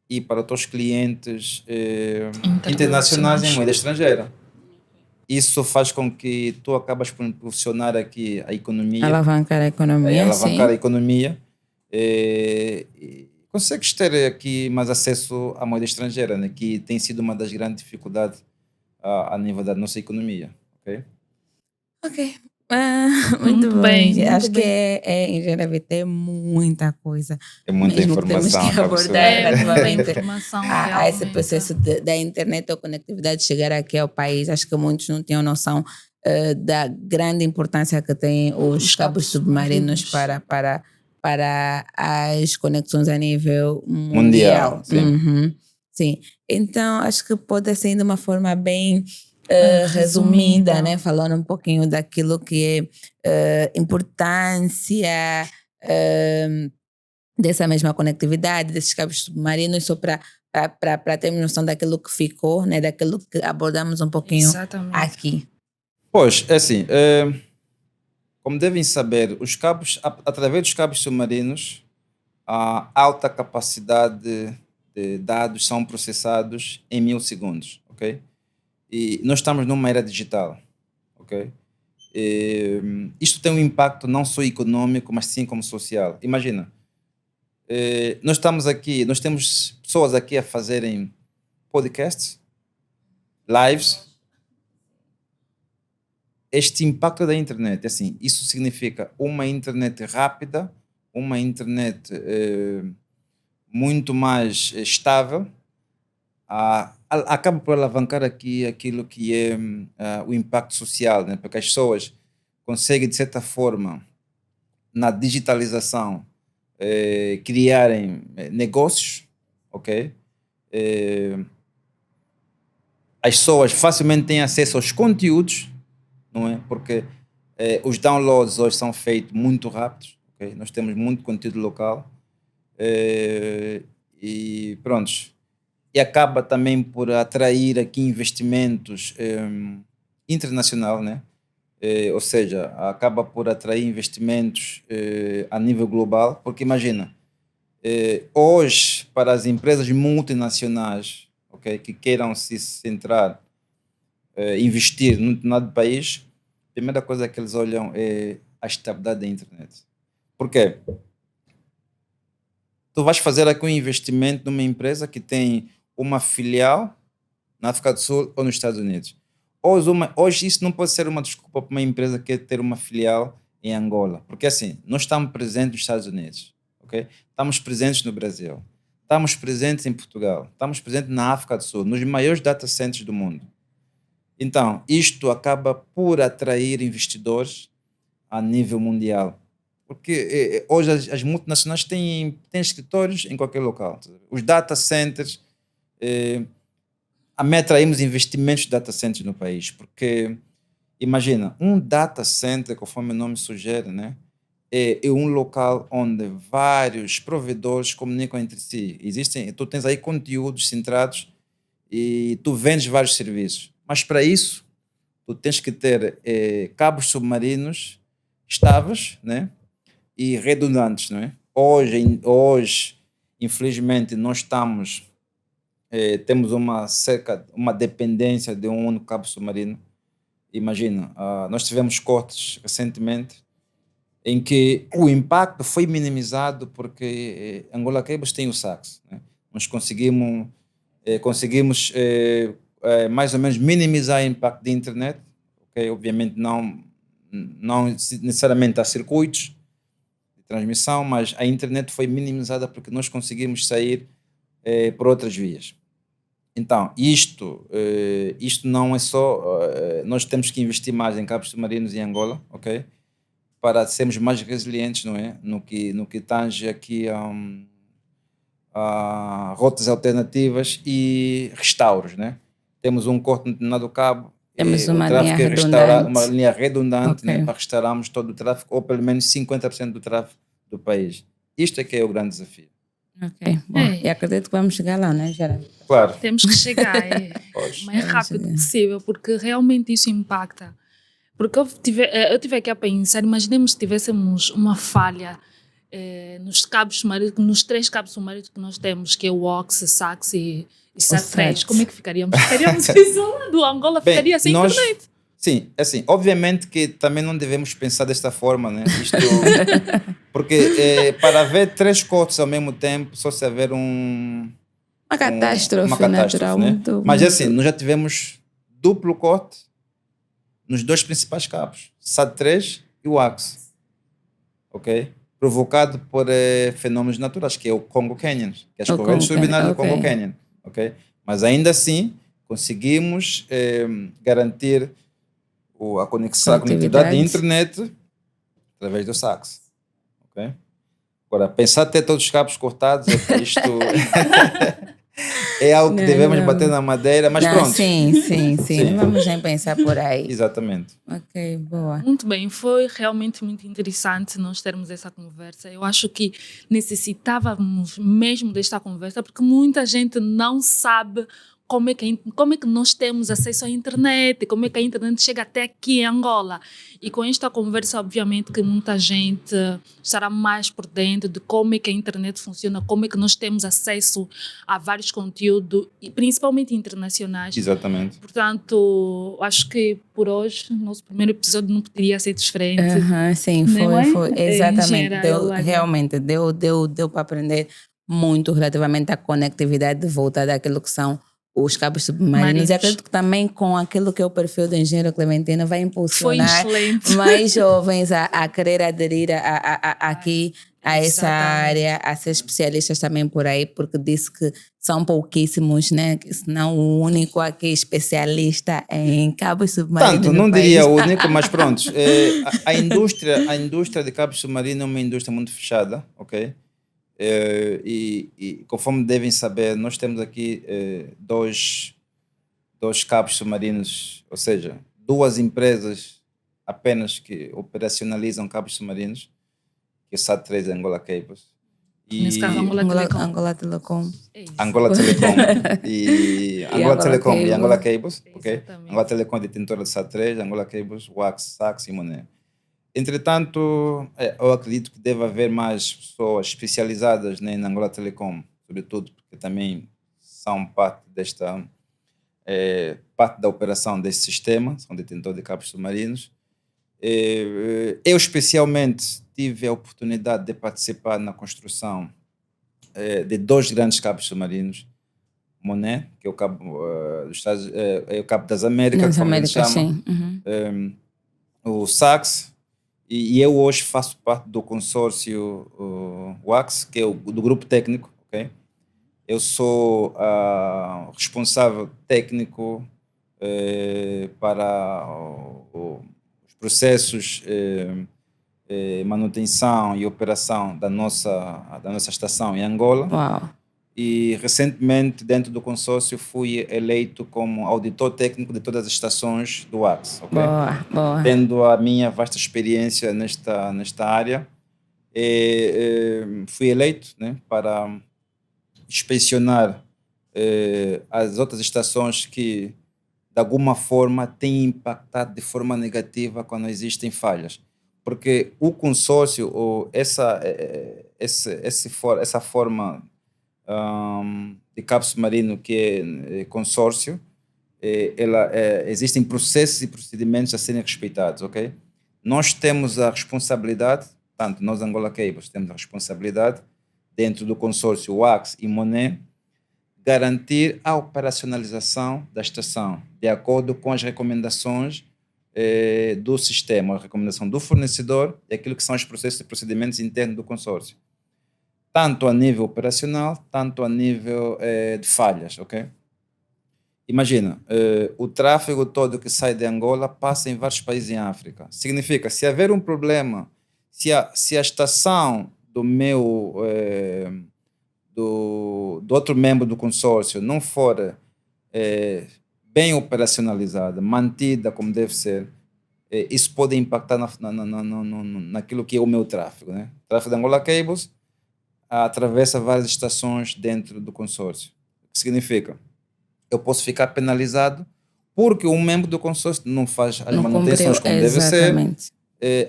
e para os teus clientes internacionais em moeda estrangeira. Isso faz com que tu acabas por impulsionar aqui a economia. Alavancar a economia, alavancar a sim. economia. E consegues ter aqui mais acesso à moeda estrangeira, né, que tem sido uma das grandes dificuldades a nível da nossa economia. Ok? Ok. Muito bom. bem, Acho muito que bem. engenharia VT é muita coisa. É muita Mesmo que temos informação. que para a pessoa. abordar É muita relativamente informação, a esse realmente. processo da internet ou conectividade chegar aqui ao país. Acho que muitos não tinham noção da grande importância que têm os cabos submarinos para as conexões a nível mundial. Mundial, sim. Uhum. Sim. Então, acho que pode ser de uma forma bem resumida, né? Falando um pouquinho daquilo que é importância dessa mesma conectividade, desses cabos submarinos, só para termos noção daquilo que ficou, né? Daquilo que abordamos um pouquinho Exatamente. aqui. Pois, é assim, como devem saber, os cabos, através dos cabos submarinos, a alta capacidade de dados são processados em 1000 segundos, ok? E nós estamos numa era digital, ok? Isto tem um impacto não só econômico, mas sim como social. Imagina, nós estamos aqui, nós temos pessoas aqui a fazerem podcasts, lives. Este impacto da internet, assim, isso significa uma internet rápida, uma internet muito mais estável, acaba por alavancar aqui aquilo que é o impacto social, né? Porque as pessoas conseguem, de certa forma, na digitalização, criarem negócios, ok? As pessoas facilmente têm acesso aos conteúdos, não é? Porque os downloads hoje são feitos muito rápidos, ok? Nós temos muito conteúdo local e pronto. E acaba também por atrair aqui investimentos internacional, né? Ou seja, acaba por atrair investimentos a nível global, porque imagina, hoje, para as empresas multinacionais, okay, que queiram se centrar, investir num determinado país, a primeira coisa que eles olham é a estabilidade da internet. Por quê? Tu vais fazer aqui um investimento numa empresa que tem uma filial na África do Sul ou nos Estados Unidos. Hoje isso não pode ser uma desculpa para uma empresa que quer ter uma filial em Angola, porque assim, nós estamos presentes nos Estados Unidos, ok? Estamos presentes no Brasil, estamos presentes em Portugal, estamos presentes na África do Sul, nos maiores data centers do mundo. Então, isto acaba por atrair investidores a nível mundial, porque hoje as multinacionais têm escritórios em qualquer local. Os data centers, atraímos investimentos de data centers no país, porque imagina, um data center, conforme o nome sugere, né, é um local onde vários provedores comunicam entre si. Tu tens aí conteúdos centrados e tu vendes vários serviços. Mas para isso, tu tens que ter cabos submarinos estáveis, né, e redundantes, não é? Hoje, infelizmente, nós estamos temos uma dependência de um único cabo submarino. Imagina, nós tivemos cortes recentemente em que o impacto foi minimizado porque Angola Cables tem o SAX, né? Nós conseguimos mais ou menos minimizar o impacto da internet, okay? Obviamente não necessariamente há circuitos de transmissão, mas a internet foi minimizada porque nós conseguimos sair por outras vias. Então, isto não é só... nós temos que investir mais em cabos submarinos em Angola, ok? Para sermos mais resilientes, não é? No que tange aqui a rotas alternativas e restauros, né? Temos um corte no determinado cabo, Temos o uma linha tráfego é restaurar, uma redundante. linha redundante, né? Ok. Para restaurarmos todo o tráfego, ou pelo menos 50% do tráfego do país. Isto é que é o grande desafio. Ok, bom, e acredito que vamos chegar lá, né, Gerard? Claro. Temos que chegar o mais rápido possível, porque realmente isso impacta. Porque eu tive aqui a pensar, imaginemos se tivéssemos uma falha nos cabos submarinos, nos 3 cabos submarinos que nós temos, que é o OX, SAX e SAT3. Como é que ficaríamos? Ficaríamos isolados. Angola ficaria sem internet. Sim, assim, obviamente que também não devemos pensar desta forma, né? Porque para haver 3 cortes ao mesmo tempo, só se haver uma catástrofe natural, né? muito, Mas muito. assim, nós já tivemos duplo corte nos 2 principais cabos, SAT3 e o AX, ok? Provocado por fenômenos naturais, que é o Congo Canyon, que é as correntes turbinárias do Congo Canyon, ok? Mas ainda assim, conseguimos garantir a conectividade de internet através do SAX, ok? Agora, pensar ter todos os cabos cortados, isto é algo que devemos bater na madeira, mas pronto. Sim, não vamos nem pensar por aí. Exatamente. Ok, boa. Muito bem, foi realmente muito interessante nós termos essa conversa. Eu acho que necessitávamos mesmo desta conversa, porque muita gente não sabe como é que nós temos acesso à internet, como é que a internet chega até aqui em Angola. E com esta conversa, obviamente, que muita gente estará mais por dentro de como é que a internet funciona, como é que nós temos acesso a vários conteúdos, e principalmente internacionais. Exatamente. Portanto, acho que por hoje, nosso primeiro episódio não poderia ser diferente. Sim, foi. Exatamente. Realmente, deu para aprender muito relativamente à conectividade voltada àquilo que são os cabos submarinos. E acredito que também com aquilo que é o perfil do engenheiro Clementino vai impulsionar mais jovens a querer aderir aqui a essa área, a ser especialistas também por aí, porque disse que são pouquíssimos, né? Se não o único aqui especialista em cabos submarinos. Tanto, não diria o único, mas pronto. A indústria de cabos submarinos é uma indústria muito fechada, ok? E conforme devem saber, nós temos aqui dois cabos submarinos, ou seja, 2 empresas apenas que operacionalizam cabos submarinos, que é o SAT3 e Angola Cables. Nesse caso, Angola Telecom. Angola Telecom e Angola Telecom e Angola Cables, ok? Exatamente. Angola Telecom é detentora do SAT3, Angola Cables, WAX, SAX e Moné. Entretanto, eu acredito que deve haver mais pessoas especializadas, né, na Angola Telecom, sobretudo porque também são parte parte da operação desse sistema, são detentores de cabos submarinos. Eu especialmente tive a oportunidade de participar na construção de 2 grandes cabos submarinos, Moné, que é o cabo dos Estados, é o cabo das Américas, como ele chama, sim. o SAX. E eu hoje faço parte do consórcio WAX, que é do grupo técnico, ok? Eu sou responsável técnico para os processos manutenção e operação da nossa estação em Angola. Uau. E recentemente, dentro do consórcio, fui eleito como auditor técnico de todas as estações do WAX. Okay? Boa. Tendo a minha vasta experiência nesta área, fui eleito, né, para inspecionar as outras estações que, de alguma forma, têm impactado de forma negativa quando existem falhas. Porque o consórcio, ou essa forma de cabo submarino, que é consórcio, existem processos e procedimentos a serem respeitados, ok? Nós temos a responsabilidade, tanto nós, Angola Cables, temos a responsabilidade, dentro do consórcio WAX e Monet, garantir a operacionalização da estação, de acordo com as recomendações do sistema, a recomendação do fornecedor e aquilo que são os processos e procedimentos internos do consórcio. Tanto a nível operacional, tanto a nível de falhas, ok? Imagina, o tráfego todo que sai de Angola passa em vários países em África. Significa, se haver um problema, se a estação do meu... do outro membro do consórcio não for bem operacionalizada, mantida como deve ser, isso pode impactar naquilo que é o meu tráfego, né? O tráfego da Angola Cables atravessa várias estações dentro do consórcio. O que significa? Eu posso ficar penalizado porque um membro do consórcio não faz as manutenções como deve ser.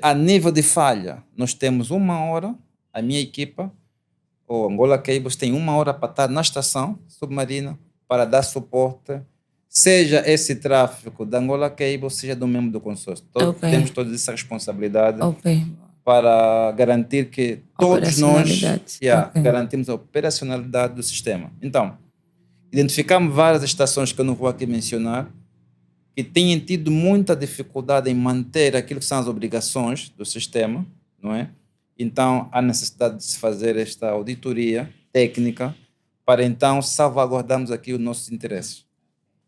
A nível de falha, nós temos 1 hora, a minha equipa, ou Angola Cables, tem 1 hora para estar na estação submarina para dar suporte, seja esse tráfego da Angola Cables, seja do membro do consórcio. Temos toda essa responsabilidade para garantir que todos nós garantimos a operacionalidade do sistema. Então, identificamos várias estações que eu não vou aqui mencionar, que têm tido muita dificuldade em manter aquilo que são as obrigações do sistema, não é? Então, há necessidade de se fazer esta auditoria técnica para, então, salvaguardarmos aqui os nossos interesses.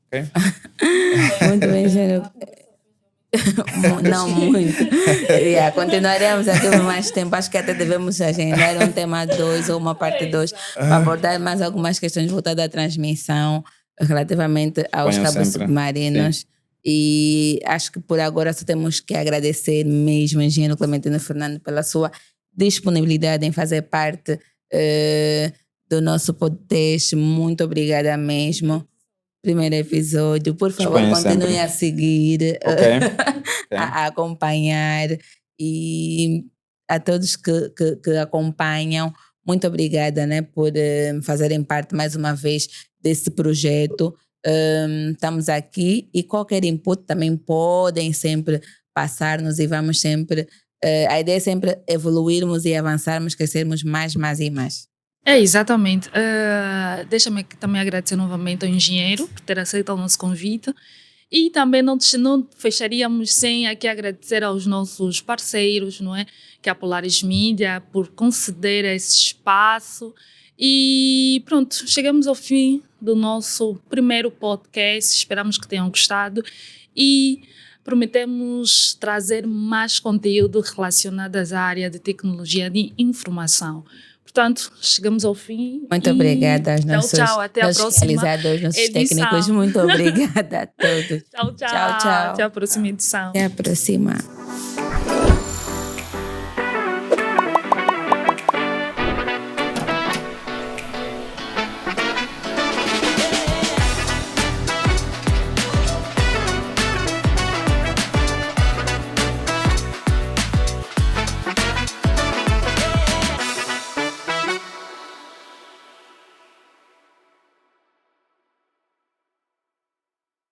Ok? Muito bem, Gênero. Não muito. Continuaremos aqui por mais tempo. Acho que até devemos agendar um tema 2 ou uma parte 2 para abordar mais algumas questões voltadas à transmissão relativamente aos cabos submarinos. Sim. E acho que por agora só temos que agradecer mesmo, Engenheiro Clementino Fernando, pela sua disponibilidade em fazer parte do nosso podcast. Muito obrigada mesmo. Primeiro episódio. Por favor, continue a seguir, a acompanhar. E a todos que acompanham, muito obrigada, né, por fazerem parte mais uma vez desse projeto. Estamos aqui e qualquer input também podem sempre passar-nos e vamos sempre... a ideia é sempre evoluirmos e avançarmos, crescermos mais e mais. Exatamente. Deixa-me também agradecer novamente ao engenheiro por ter aceito o nosso convite e também não fecharíamos sem aqui agradecer aos nossos parceiros, não é? Que é a Polaris Media, por conceder esse espaço. E pronto, chegamos ao fim do nosso primeiro podcast. Esperamos que tenham gostado e prometemos trazer mais conteúdo relacionado à área de tecnologia de informação. Portanto, chegamos ao fim. Muito obrigada aos tchau, até a próxima realizadores, nossos técnicos. Muito obrigada a todos. Tchau. Até a próxima edição. Até a próxima.